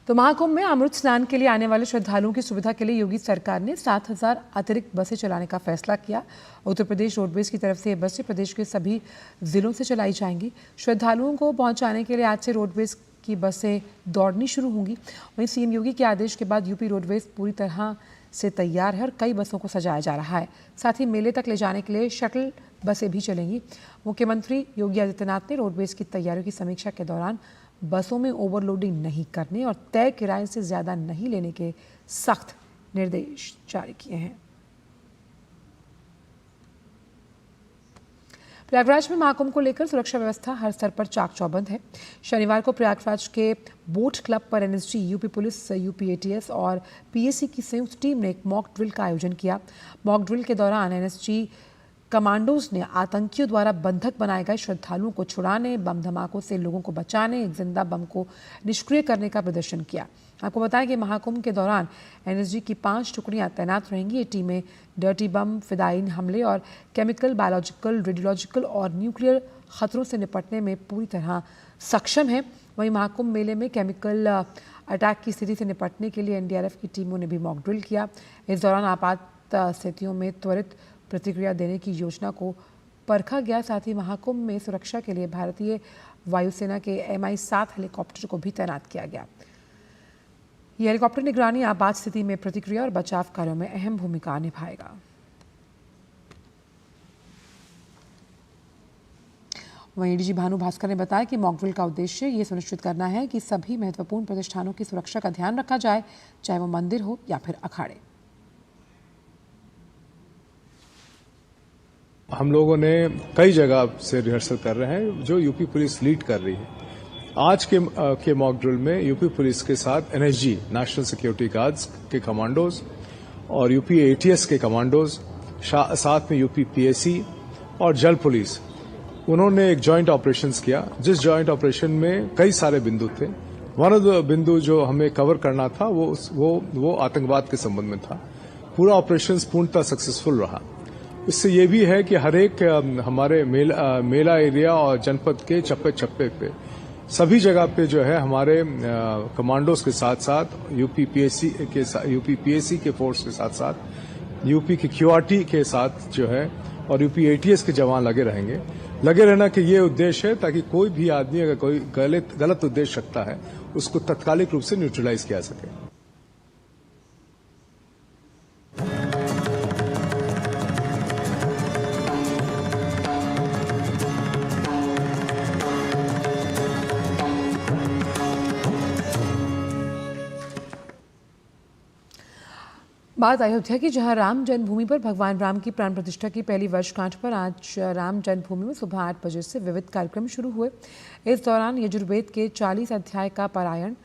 तो महाकुंभ में अमृत स्नान के लिए आने वाले श्रद्धालुओं की सुविधा के लिए योगी सरकार ने 7,000 अतिरिक्त बसें चलाने का फैसला किया। उत्तर प्रदेश रोडवेज की तरफ से ये बसें प्रदेश के सभी जिलों से चलाई जाएंगी। श्रद्धालुओं को पहुंचाने के लिए आज से रोडवेज की बसें दौड़नी शुरू होंगी। वहीं सीएम योगी के आदेश के बाद यूपी रोडवेज पूरी तरह से तैयार है और कई बसों को सजाया जा रहा है। साथ ही मेले तक ले जाने के लिए शटल बसें भी चलेंगी। मुख्यमंत्री योगी आदित्यनाथ ने रोडवेज की तैयारियों की समीक्षा के दौरान बसों में ओवरलोडिंग नहीं करने और तय किराए से ज़्यादा नहीं लेने के सख्त निर्देश जारी किए हैं। प्रयागराज में महाकुंभ को लेकर सुरक्षा व्यवस्था हर स्तर पर चाक चौबंद है। शनिवार को प्रयागराज के बोट क्लब पर NSG, UP police, UP ATS और पीएसी की संयुक्त टीम ने एक मॉक ड्रिल का आयोजन किया। मॉक ड्रिल के दौरान एनएसजी कमांडोज ने आतंकियों द्वारा बंधक बनाए गए श्रद्धालुओं को छुड़ाने, बम धमाकों से लोगों को बचाने, एक जिंदा बम को निष्क्रिय करने का प्रदर्शन किया। आपको बताएं कि महाकुंभ के दौरान एनएसजी की 5 टुकड़ियां तैनात रहेंगी। ये टीमें डर्टी बम, फिदायीन हमले और केमिकल, बायोलॉजिकल, रेडियोलॉजिकल और न्यूक्लियर खतरों से निपटने में पूरी तरह सक्षम है। वहीं महाकुंभ मेले में केमिकल अटैक की स्थिति से निपटने के लिए एनडीआरएफ की टीमों ने भी मॉक ड्रिल किया। इस दौरान आपात स्थितियों में त्वरित प्रतिक्रिया देने की योजना को परखा गया। साथ ही महाकुंभ में सुरक्षा के लिए भारतीय वायुसेना के Mi-7 हेलीकॉप्टर को भी तैनात किया गया। यह हेलीकॉप्टर निगरानी, आपात स्थिति में प्रतिक्रिया और बचाव कार्यों में अहम भूमिका निभाएगा। वहीं डीजी भानु भास्कर ने बताया कि मॉक ड्रिल का उद्देश्य ये सुनिश्चित करना है कि सभी महत्वपूर्ण प्रतिष्ठानों की सुरक्षा का ध्यान रखा जाए, चाहे वो मंदिर हो या फिर अखाड़े। हम लोगों ने कई जगह से रिहर्सल कर रहे हैं जो यूपी पुलिस लीड कर रही है। आज के मॉक ड्रिल में यूपी पुलिस के साथ एनएसजी, नेशनल सिक्योरिटी गार्ड्स के कमांडोज और यूपी एटीएस के कमांडोज, साथ में यूपी पीएसी और जल पुलिस, उन्होंने एक जॉइंट ऑपरेशंस किया, जिस जॉइंट ऑपरेशन में कई सारे बिंदु थे। वन ऑफ द बिंदु जो हमें कवर करना था वो आतंकवाद के संबंध में था। पूरा ऑपरेशंस पूर्णतः सक्सेसफुल रहा। इससे ये भी है कि हर एक हमारे मेला एरिया और जनपद के चप्पे चप्पे पे सभी जगह पे जो है हमारे कमांडोज के साथ साथ यूपी पीएसी के फोर्स के साथ साथ यूपी की क्यूआरटी के साथ जो है और यूपी एटीएस के जवान लगे रहेंगे। लगे रहना कि ये उद्देश्य है ताकि कोई भी आदमी अगर कोई गलत उद्देश्य रखता है उसको तत्कालिक रूप से न्यूट्रलाइज किया सके। बात अयोध्या की, जहां राम जन्मभूमि पर भगवान राम की प्राण प्रतिष्ठा की पहली वर्षगांठ पर आज राम जन्मभूमि में सुबह 8 बजे से विविध कार्यक्रम शुरू हुए। इस दौरान यजुर्वेद के 40 अध्याय का पारायण,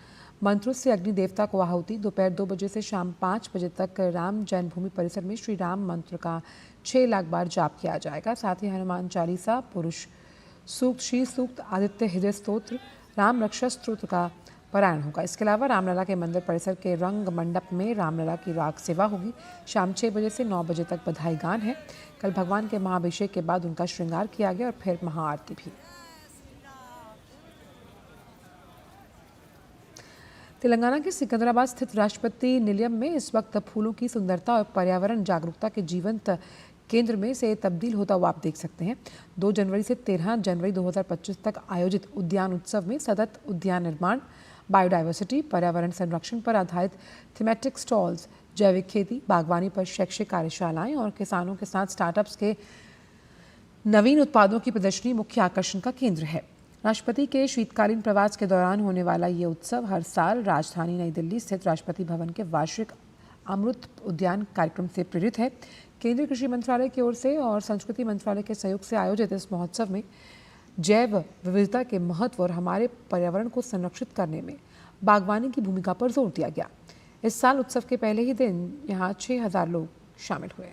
मंत्रों से अग्नि देवता को आहुति, दोपहर 2 बजे से शाम 5 बजे तक राम जन्मभूमि परिसर में श्री राम मंत्र का 6 लाख बार जाप किया जाएगा। साथ ही हनुमान चालीसा, पुरुष सूक्त, श्री सूक्त, आदित्य हृदय स्तोत्र, राम रक्षा स्तोत्र का पारायण होगा। इसके अलावा रामलला के मंदिर परिसर के रंग मंडप में रामलला की राग सेवा होगी। शाम 6 बजे से 9 बजे तक बधाई गान है। कल भगवान के महाअभिषेक के बाद उनका श्रृंगार किया गया और फिर महाआरती भी। तेलंगाना के सिकंदराबाद स्थित राष्ट्रपति निलयम में इस वक्त फूलों की सुंदरता और पर्यावरण जागरूकता के जीवंत केंद्र में से तब्दील होता हुआ आप देख सकते हैं। 2 जनवरी से 13 जनवरी 2025 तक आयोजित उद्यान उत्सव में सतत उद्यान निर्माण, बायोडाइवर्सिटी, पर्यावरण संरक्षण पर आधारित थीमेटिक स्टॉल्स, जैविक खेती, बागवानी पर शैक्षिक कार्यशालाएं और किसानों के साथ स्टार्टअप्स के नवीन उत्पादों की प्रदर्शनी मुख्य आकर्षण का केंद्र है। राष्ट्रपति के शीतकालीन प्रवास के दौरान होने वाला ये उत्सव हर साल राजधानी नई दिल्ली स्थित राष्ट्रपति भवन के वार्षिक अमृत उद्यान कार्यक्रम से प्रेरित है। केंद्रीय कृषि मंत्रालय की ओर से और संस्कृति मंत्रालय के सहयोग से आयोजित इस महोत्सव में जैव विविधता के महत्व और हमारे पर्यावरण को संरक्षित करने में बागवानी की भूमिका पर जोर दिया गया। इस साल उत्सव के पहले ही दिन यहाँ 6000 लोग शामिल हुए।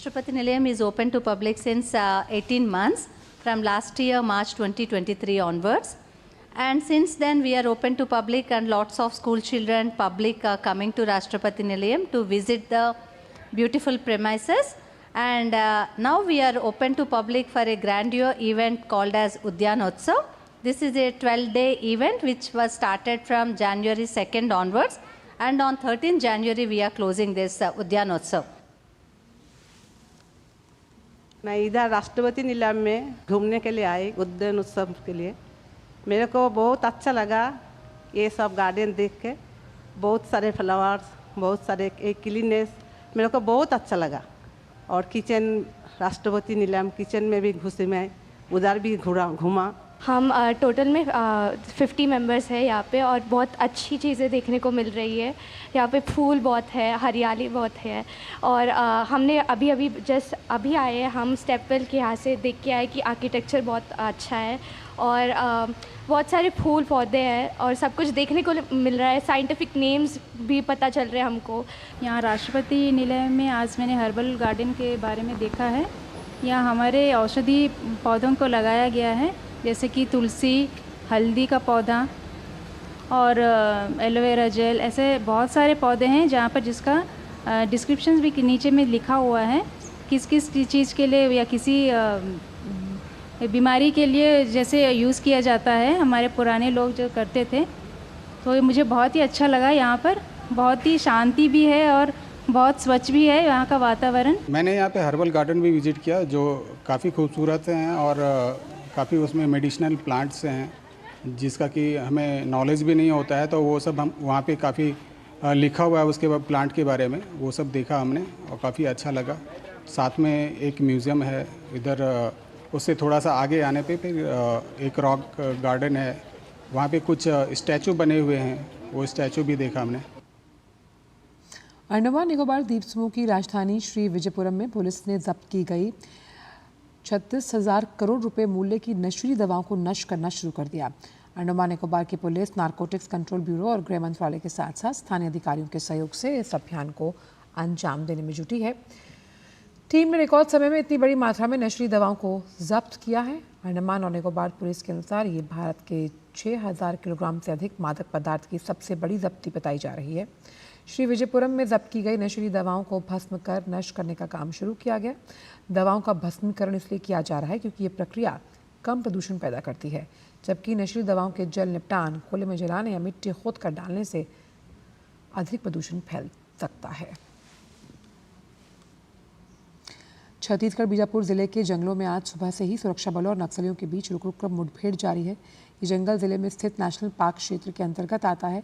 Rashtrapati Nilayam is open to public since 18 months from last year March 2023 onwards, and since then we are open to public, and lots of school children, public are coming to Rashtrapati Nilayam to visit the beautiful premises. And now we are open to public for a grandeur event called as Udyanotsav. This is a 12-day event which was started from January 2nd onwards, and on 13th January we are closing this Udyanotsav. मैं इधर राष्ट्रपति नीलाम में घूमने के लिए आई उद्यान उत्सव के लिए। मेरे को बहुत अच्छा लगा ये सब गार्डन देख के, बहुत सारे फ्लावर्स, बहुत सारे एक क्लीननेस, मेरे को बहुत अच्छा लगा। और किचन, राष्ट्रपति नीलाम किचन में भी घुसी मैं, उधर भी घूमा। हम टोटल में 50 मेंबर्स हैं यहाँ पे, और बहुत अच्छी चीज़ें देखने को मिल रही है। यहाँ पे फूल बहुत है, हरियाली बहुत है, और हमने अभी जस्ट अभी आए हैं हम स्टेपवेल के यहाँ से, देख के आए कि आर्किटेक्चर बहुत अच्छा है, और बहुत सारे फूल पौधे हैं और सब कुछ देखने को मिल रहा है। साइंटिफिक नेम्स भी पता चल रहे हैं हमको। यहाँ राष्ट्रपति निलय में आज मैंने हर्बल गार्डन के बारे में देखा है। यहाँ हमारे औषधि पौधों को लगाया गया है, जैसे कि तुलसी, हल्दी का पौधा और एलोवेरा जेल, ऐसे बहुत सारे पौधे हैं जहाँ पर जिसका डिस्क्रिप्शन भी नीचे में लिखा हुआ है किस किस चीज़ के लिए या किसी बीमारी के लिए जैसे यूज़ किया जाता है, हमारे पुराने लोग जो करते थे। तो ये मुझे बहुत ही अच्छा लगा। यहाँ पर बहुत ही शांति भी है और बहुत स्वच्छ भी है यहाँ का वातावरण। मैंने यहाँ पे हर्बल गार्डन भी विज़िट किया जो काफ़ी खूबसूरत हैं और काफ़ी उसमें मेडिसिनल प्लांट्स हैं जिसका कि हमें नॉलेज भी नहीं होता है, तो वो सब हम वहाँ पे काफ़ी लिखा हुआ है उसके बाद प्लांट के बारे में, वो सब देखा हमने और काफ़ी अच्छा लगा। साथ में एक म्यूज़ियम है इधर, उससे थोड़ा सा आगे आने पे फिर एक रॉक गार्डन है, वहाँ पे कुछ स्टैचू बने हुए हैं, वो स्टैचू भी देखा हमने। अंडमान निकोबार द्वीप समूह की राजधानी श्री विजयपुरम में पुलिस ने जब्त की गई 36,000 करोड़ रुपए मूल्य की नशीली दवाओं को नष्ट करना शुरू कर दिया। अंडमान निकोबार की पुलिस नारकोटिक्स कंट्रोल ब्यूरो और गृह मंत्रालय के साथ साथ स्थानीय अधिकारियों के सहयोग से इस अभियान को अंजाम देने में जुटी है। टीम ने रिकॉर्ड समय में इतनी बड़ी मात्रा में नशीली दवाओं को जब्त किया है। अंडमान और निकोबार पुलिस के अनुसार ये भारत के 6,000 किलोग्राम से अधिक मादक पदार्थ की सबसे बड़ी जब्ती बताई जा रही है। श्री विजयपुरम में जब्त की गई नशीली दवाओं को भस्म कर नष्ट करने का काम शुरू किया गया। दवाओं का भस्मीकरण इसलिए किया जा रहा है क्योंकि ये प्रक्रिया कम प्रदूषण पैदा करती है, जबकि नशीली दवाओं के जल निपटान, खुले में जलाने या मिट्टी खोद कर डालने से अधिक प्रदूषण फैल सकता है। छत्तीसगढ़ बीजापुर जिले के जंगलों में आज सुबह से ही सुरक्षा बलों और नक्सलियों के बीच रुक रुक कर मुठभेड़ जारी है। ये जंगल जिले में स्थित नेशनल पार्क क्षेत्र के अंतर्गत आता है।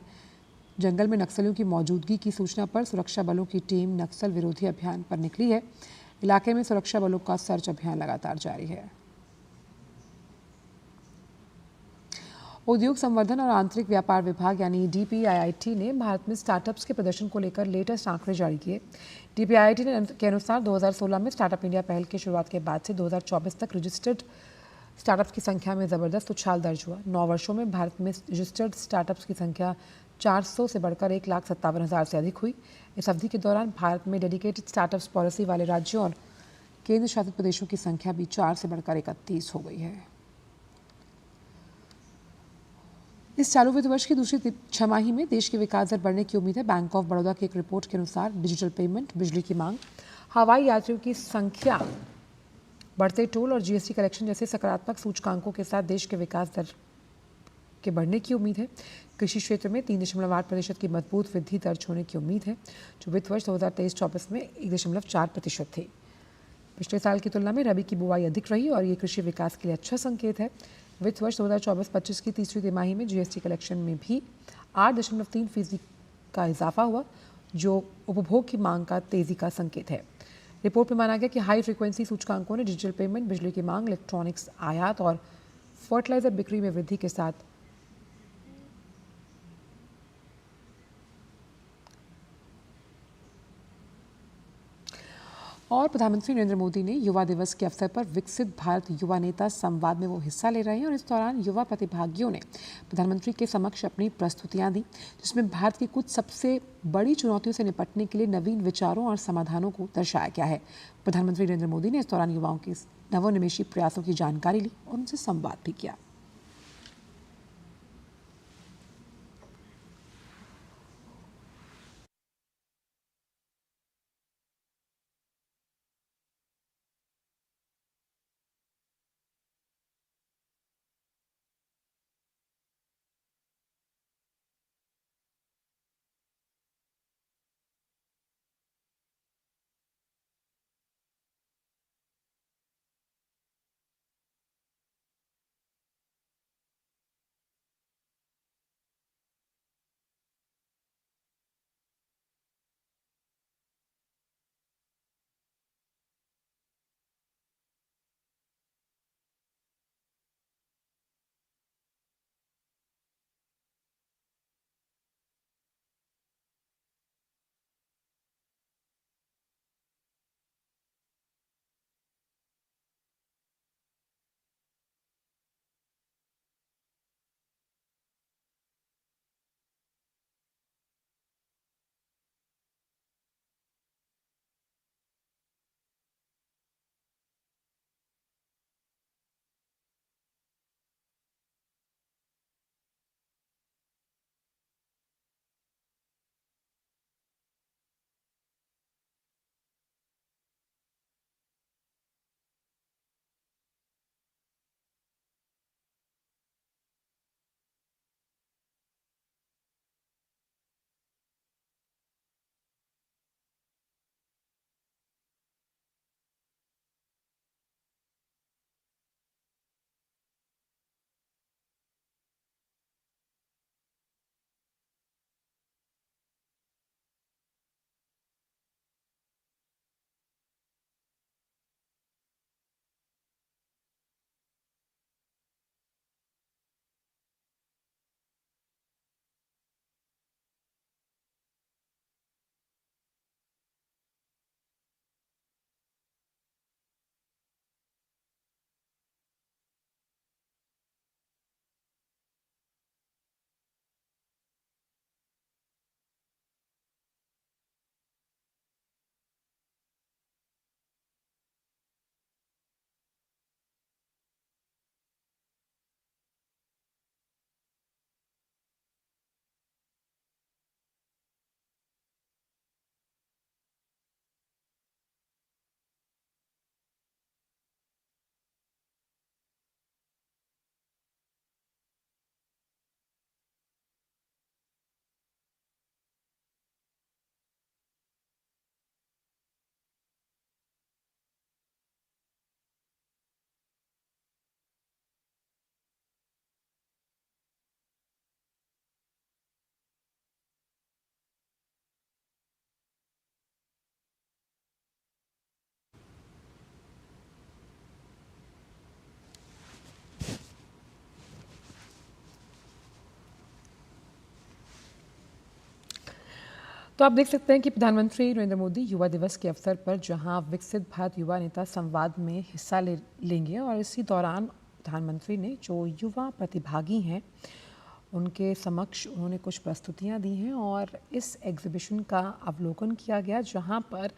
जंगल में नक्सलियों की मौजूदगी की सूचना पर सुरक्षा बलों की टीम नक्सल विरोधी अभियान पर निकली है। इलाके में सुरक्षा बलों का सर्च अभियान लगातार जारी है। उद्योग संवर्धन और आंतरिक व्यापार विभाग यानी DPIIT ने भारत में स्टार्टअप्स के प्रदर्शन को लेकर लेटेस्ट आंकड़े जारी किए। DPIIT के अनुसार 2016 में स्टार्टअप इंडिया पहल की शुरुआत के बाद से 2024 तक रजिस्टर्ड स्टार्टअप्स की संख्या में ज़बरदस्त उछाल दर्ज हुआ। 9 वर्षों में भारत में रजिस्टर्ड स्टार्टअप्स की संख्या 400 से बढ़कर 1,57,000 से अधिक हुई। इस अवधि के दौरान भारत में डेडिकेटेड स्टार्टअप्स पॉलिसी वाले राज्यों और केंद्र शासित प्रदेशों की संख्या भी 4 से बढ़कर 31 हो गई है। इस चालू वित्त वर्ष की दूसरी छमाही में देश की विकास दर बढ़ने की उम्मीद है। बैंक ऑफ बड़ौदा की एक रिपोर्ट के अनुसार डिजिटल पेमेंट, बिजली की मांग, हवाई यात्रियों की संख्या, बढ़ते टोल और GST कलेक्शन जैसे सकारात्मक सूचकांकों के साथ देश के विकास दर के बढ़ने की उम्मीद है। कृषि क्षेत्र में 3.8% की मजबूत वृद्धि दर्ज होने की उम्मीद है, जो वित्त वर्ष 2023-24 में 1.4% थी। पिछले साल की तुलना में रबी की बुआई अधिक रही और ये कृषि विकास के लिए अच्छा संकेत है। वित्त वर्ष 2024-25 की तीसरी तिमाही में GST कलेक्शन में भी 8.3% का इजाफा हुआ, जो उपभोग की मांग का तेजी का संकेत है। रिपोर्ट में माना गया कि हाई फ्रीक्वेंसी सूचकांकों ने डिजिटल पेमेंट, बिजली की मांग, इलेक्ट्रॉनिक्स आयात और फर्टिलाइजर बिक्री में वृद्धि के साथ और प्रधानमंत्री नरेंद्र मोदी ने युवा दिवस के अवसर पर विकसित भारत युवा नेता संवाद में वो हिस्सा ले रहे हैं और इस दौरान युवा प्रतिभागियों ने प्रधानमंत्री के समक्ष अपनी प्रस्तुतियां दी, जिसमें भारत की कुछ सबसे बड़ी चुनौतियों से निपटने के लिए नवीन विचारों और समाधानों को दर्शाया गया है। प्रधानमंत्री नरेंद्र मोदी ने इस दौरान युवाओं के नवोन्मेषी प्रयासों की जानकारी ली और उनसे संवाद भी किया। तो आप देख सकते हैं कि प्रधानमंत्री नरेंद्र मोदी युवा दिवस के अवसर पर जहां विकसित भारत युवा नेता संवाद में हिस्सा लेंगे और इसी दौरान प्रधानमंत्री ने जो युवा प्रतिभागी हैं उनके समक्ष उन्होंने कुछ प्रस्तुतियां दी हैं और इस एग्जीबिशन का अवलोकन किया गया, जहां पर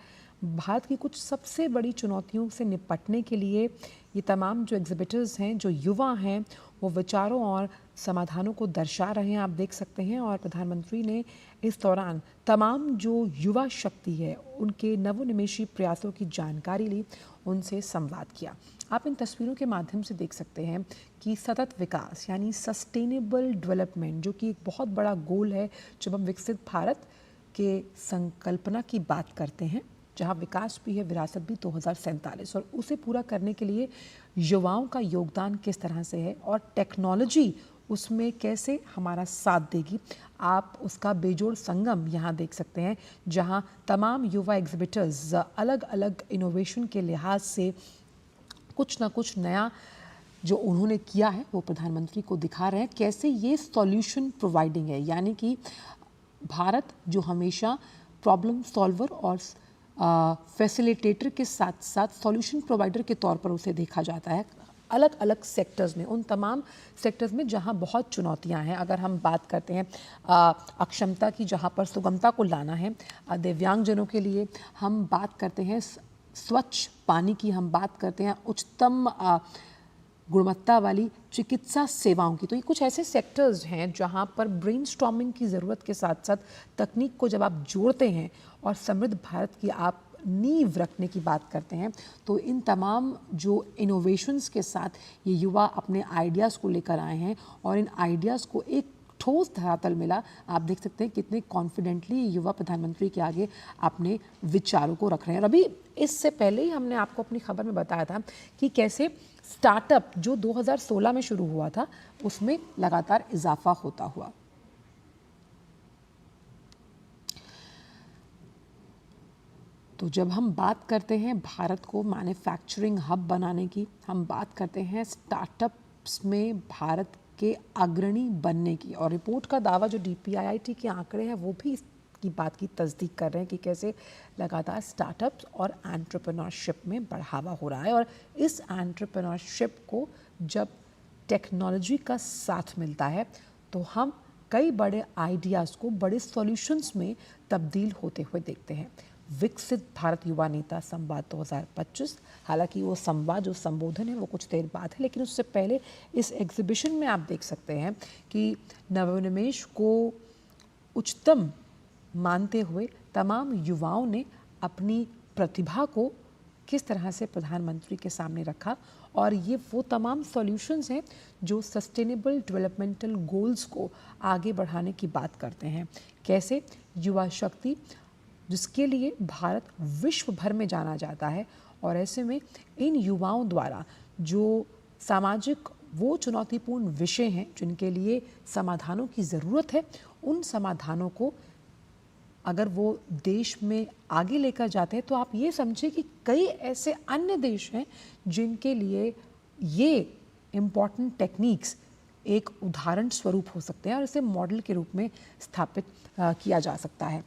भारत की कुछ सबसे बड़ी चुनौतियों से निपटने के लिए ये तमाम जो एग्जिबिटर्स हैं, जो युवा हैं, वो विचारों और समाधानों को दर्शा रहे हैं, आप देख सकते हैं। और प्रधानमंत्री ने इस दौरान तमाम जो युवा शक्ति है उनके नवोन्मेषी प्रयासों की जानकारी ली, उनसे संवाद किया। आप इन तस्वीरों के माध्यम से देख सकते हैं कि सतत विकास यानी सस्टेनेबल डेवलपमेंट, जो कि एक बहुत बड़ा गोल है जब हम विकसित भारत के संकल्पना की बात करते हैं, जहां विकास भी है, विरासत भी 2047, और उसे पूरा करने के लिए युवाओं का योगदान किस तरह से है और टेक्नोलॉजी उसमें कैसे हमारा साथ देगी। आप उसका बेजोड़ संगम यहाँ देख सकते हैं, जहाँ तमाम युवा एग्जिबिटर्स अलग अलग इनोवेशन के लिहाज से कुछ ना कुछ नया जो उन्होंने किया है वो प्रधानमंत्री को दिखा रहे हैं, कैसे ये सॉल्यूशन प्रोवाइडिंग है। यानी कि भारत जो हमेशा प्रॉब्लम सॉल्वर और फैसिलिटेटर के साथ साथ सॉल्यूशन प्रोवाइडर के तौर पर उसे देखा जाता है अलग अलग सेक्टर्स में, उन तमाम सेक्टर्स में जहां बहुत चुनौतियां हैं। अगर हम बात करते हैं अक्षमता की, जहां पर सुगमता को लाना है, दिव्यांगजनों के लिए हम बात करते हैं स्वच्छ पानी की, हम बात करते हैं उच्चतम गुणवत्ता वाली चिकित्सा सेवाओं की। तो ये कुछ ऐसे सेक्टर्स हैं जहां पर ब्रेनस्टॉर्मिंग की ज़रूरत के साथ साथ तकनीक को जब आप जोड़ते हैं और समृद्ध भारत की आप नींव रखने की बात करते हैं, तो इन तमाम जो इनोवेशंस के साथ ये युवा अपने आइडियाज़ को लेकर आए हैं और इन आइडियाज़ को एक ठोस धरातल मिला। आप देख सकते हैं कितने कॉन्फिडेंटली युवा प्रधानमंत्री के आगे अपने विचारों को रख रहे हैं। और अभी इससे पहले ही हमने आपको अपनी खबर में बताया था कि कैसे स्टार्टअप जो 2016 में शुरू हुआ था उसमें लगातार इजाफा होता हुआ। तो जब हम बात करते हैं भारत को मैन्युफैक्चरिंग हब बनाने की, हम बात करते हैं स्टार्टअप्स में भारत के अग्रणी बनने की, और रिपोर्ट का दावा जो DPIIT के आंकड़े हैं वो भी की बात की तस्दीक कर रहे हैं कि कैसे लगातार स्टार्टअप्स और एंटरप्रेन्योरशिप में बढ़ावा हो रहा है। और इस एंटरप्रेन्योरशिप को जब टेक्नोलॉजी का साथ मिलता है तो हम कई बड़े आइडियाज़ को बड़े सॉल्यूशंस में तब्दील होते हुए देखते हैं। विकसित भारत युवा नेता संवाद 2025, हालांकि वो संवाद जो संबोधन है वो कुछ देर बाद है, लेकिन उससे पहले इस एग्जीबिशन में आप देख सकते हैं कि नवोन्मेष को उच्चतम मानते हुए तमाम युवाओं ने अपनी प्रतिभा को किस तरह से प्रधानमंत्री के सामने रखा। और ये वो तमाम सॉल्यूशंस हैं जो सस्टेनेबल डेवलपमेंटल गोल्स को आगे बढ़ाने की बात करते हैं। कैसे युवा शक्ति जिसके लिए भारत विश्व भर में जाना जाता है, और ऐसे में इन युवाओं द्वारा जो सामाजिक वो चुनौतीपूर्ण विषय हैं जिनके लिए समाधानों की ज़रूरत है, उन समाधानों को अगर वो देश में आगे लेकर जाते हैं तो आप ये समझिए कि कई ऐसे अन्य देश हैं जिनके लिए ये इम्पॉर्टेंट टेक्निक्स एक उदाहरण स्वरूप हो सकते हैं और इसे मॉडल के रूप में स्थापित किया जा सकता है।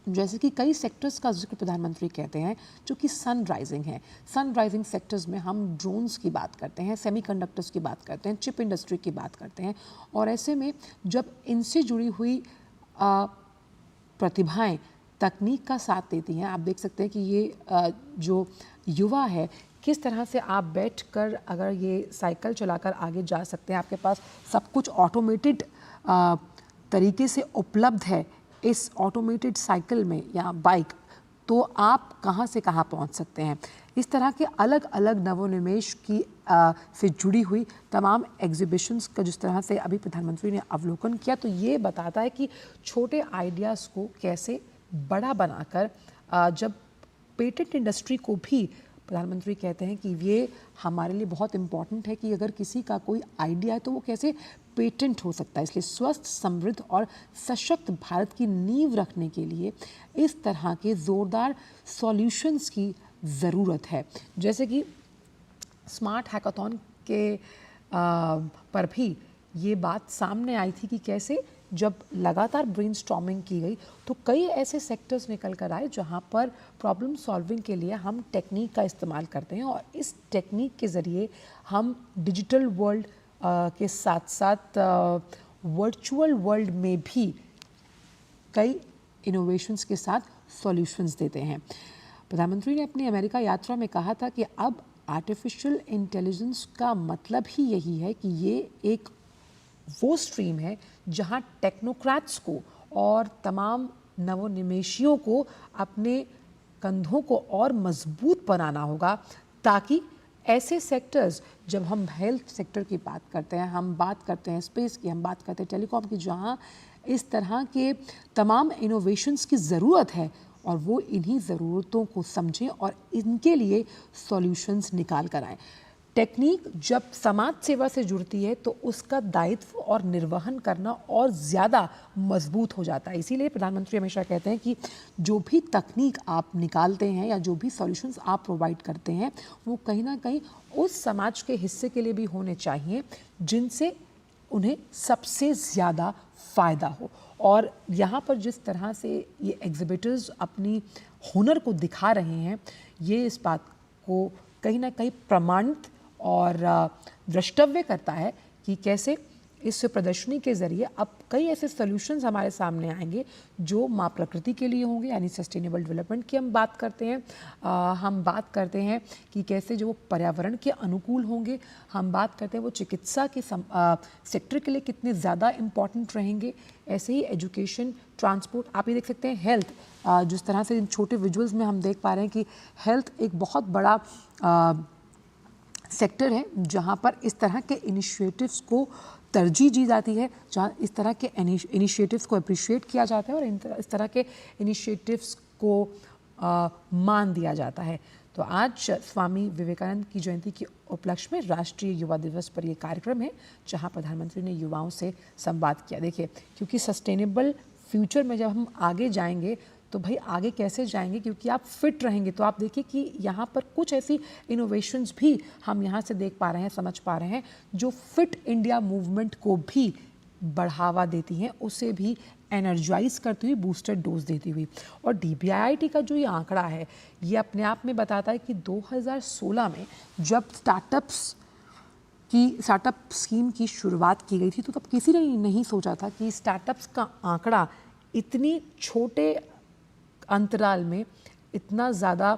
जैसे कि कई सेक्टर्स का जिक्र प्रधानमंत्री कहते हैं जो कि सन राइजिंग है। सन राइजिंग सेक्टर्स में हम ड्रोन्स की बात करते हैं, सेमीकंडक्टर्स की बात करते हैं, चिप इंडस्ट्री की बात करते हैं, और ऐसे में जब इनसे जुड़ी हुई प्रतिभाएं तकनीक का साथ देती हैं, आप देख सकते हैं कि ये जो युवा है किस तरह से आप बैठकर अगर ये साइकिल चलाकर आगे जा सकते हैं, आपके पास सब कुछ ऑटोमेटेड तरीके से उपलब्ध है इस ऑटोमेटेड साइकिल में या बाइक, तो आप कहां से कहां पहुंच सकते हैं। इस तरह के अलग अलग नवोन्मेष की से जुड़ी हुई तमाम एग्जीबिशंस का जिस तरह से अभी प्रधानमंत्री ने अवलोकन किया, तो ये बताता है कि छोटे आइडियाज़ को कैसे बड़ा बनाकर जब पेटेंट इंडस्ट्री को भी प्रधानमंत्री कहते हैं कि ये हमारे लिए बहुत इम्पॉर्टेंट है कि अगर किसी का कोई आइडिया है तो वो कैसे पेटेंट हो सकता है। इसलिए स्वस्थ, समृद्ध और सशक्त भारत की नींव रखने के लिए इस तरह के ज़ोरदार सॉल्यूशंस की ज़रूरत है। जैसे कि स्मार्ट हैकाथॉन के पर भी ये बात सामने आई थी कि कैसे जब लगातार ब्रेनस्टॉर्मिंग की गई तो कई ऐसे सेक्टर्स निकल कर आए जहां पर प्रॉब्लम सॉल्विंग के लिए हम टेक्निक का इस्तेमाल करते हैं, और इस टेक्निक के ज़रिए हम डिजिटल वर्ल्ड के साथ साथ वर्चुअल वर्ल्ड में भी कई इनोवेशंस के साथ सॉल्यूशंस देते हैं। प्रधानमंत्री ने अपनी अमेरिका यात्रा में कहा था कि अब आर्टिफिशियल इंटेलिजेंस का मतलब ही यही है कि ये एक वो स्ट्रीम है जहां टेक्नोक्रेट्स को और तमाम नवोन्मेषियों को अपने कंधों को और मजबूत बनाना होगा, ताकि ऐसे सेक्टर्स, जब हम हेल्थ सेक्टर की बात करते हैं, हम बात करते हैं स्पेस की, हम बात करते हैं टेलीकॉम की, जहां इस तरह के तमाम इनोवेशंस की ज़रूरत है, और वो इन्हीं ज़रूरतों को समझें और इनके लिए सॉल्यूशंस निकाल कर आएँ। टेक्निक जब समाज सेवा से जुड़ती है तो उसका दायित्व और निर्वहन करना और ज़्यादा मजबूत हो जाता है। इसीलिए प्रधानमंत्री हमेशा कहते हैं कि जो भी तकनीक आप निकालते हैं या जो भी सॉल्यूशंस आप प्रोवाइड करते हैं वो कहीं ना कहीं उस समाज के हिस्से के लिए भी होने चाहिए जिनसे उन्हें सबसे ज़्यादा फ़ायदा हो। और यहाँ पर जिस तरह से ये एग्जिबिटर्स अपनी हुनर को दिखा रहे हैं, ये इस बात को कहीं ना कहीं प्रमाणित और द्रष्टव्य करता है कि कैसे इस प्रदर्शनी के ज़रिए अब कई ऐसे सॉल्यूशंस हमारे सामने आएंगे जो माँ प्रकृति के लिए होंगे, यानी सस्टेनेबल डेवलपमेंट की हम बात करते हैं। हम बात करते हैं कि कैसे जो वो पर्यावरण के अनुकूल होंगे, हम बात करते हैं वो चिकित्सा के सेक्टर के लिए कितने ज़्यादा इम्पॉर्टेंट रहेंगे। ऐसे ही एजुकेशन, ट्रांसपोर्ट, आप ये देख सकते हैं हेल्थ, जिस तरह से इन छोटे विजुअल्स में हम देख पा रहे हैं कि हेल्थ एक बहुत बड़ा सेक्टर है जहाँ पर इस तरह के इनिशिएटिव्स को तरजीह दी जाती है, जहाँ इस तरह के इनिशिएटिव्स को अप्रिशिएट किया जाता है और इस तरह के इनिशिएटिव्स को मान दिया जाता है। तो आज स्वामी विवेकानंद की जयंती के उपलक्ष्य में राष्ट्रीय युवा दिवस पर ये कार्यक्रम है, जहाँ प्रधानमंत्री ने युवाओं से संवाद किया। देखिए, क्योंकि सस्टेनेबल फ्यूचर में जब हम आगे जाएंगे तो भाई आगे कैसे जाएंगे, क्योंकि आप फिट रहेंगे। तो आप देखिए कि यहाँ पर कुछ ऐसी इनोवेशंस भी हम यहाँ से देख पा रहे हैं, समझ पा रहे हैं, जो फिट इंडिया मूवमेंट को भी बढ़ावा देती हैं, उसे भी एनर्जाइज करती हुई, बूस्टर डोज देती हुई। और DBIIT का जो ये आंकड़ा है, ये अपने आप में बताता है कि 2016 में जब स्टार्टअप स्कीम की शुरुआत की गई थी, तो तब किसी ने नहीं सोचा था कि स्टार्टअप्स का आंकड़ा इतनी छोटे अंतराल में इतना ज़्यादा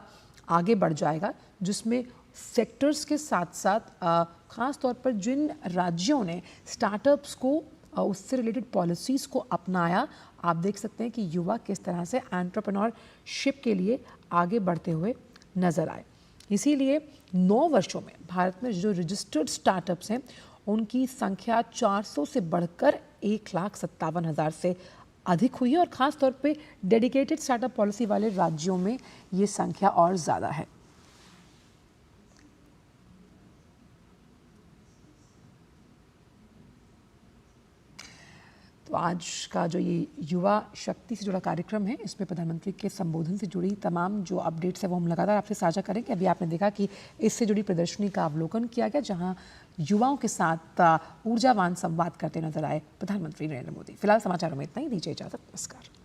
आगे बढ़ जाएगा, जिसमें सेक्टर्स के साथ साथ ख़ास तौर पर जिन राज्यों ने स्टार्टअप्स को उससे रिलेटेड पॉलिसीज़ को अपनाया, आप देख सकते हैं कि युवा किस तरह से एंटरप्रेन्योरशिप के लिए आगे बढ़ते हुए नज़र आए। इसीलिए 9 वर्षों में भारत में जो रजिस्टर्ड स्टार्टअप्स हैं, उनकी संख्या 400 से बढ़कर 1,57,000 से अधिक हुई है और ख़ास तौर पे डेडिकेटेड स्टार्टअप पॉलिसी वाले राज्यों में ये संख्या और ज़्यादा है। तो आज का जो ये युवा शक्ति से जुड़ा कार्यक्रम है, इसमें प्रधानमंत्री के संबोधन से जुड़ी तमाम जो अपडेट्स है वो हम लगातार आपसे साझा करेंगे। अभी आपने देखा कि इससे जुड़ी प्रदर्शनी का अवलोकन किया गया, जहां युवाओं के साथ ऊर्जावान संवाद करते नजर आए प्रधानमंत्री नरेंद्र मोदी। फिलहाल समाचारों में इतना ही, दीजिए इजाजत, नमस्कार।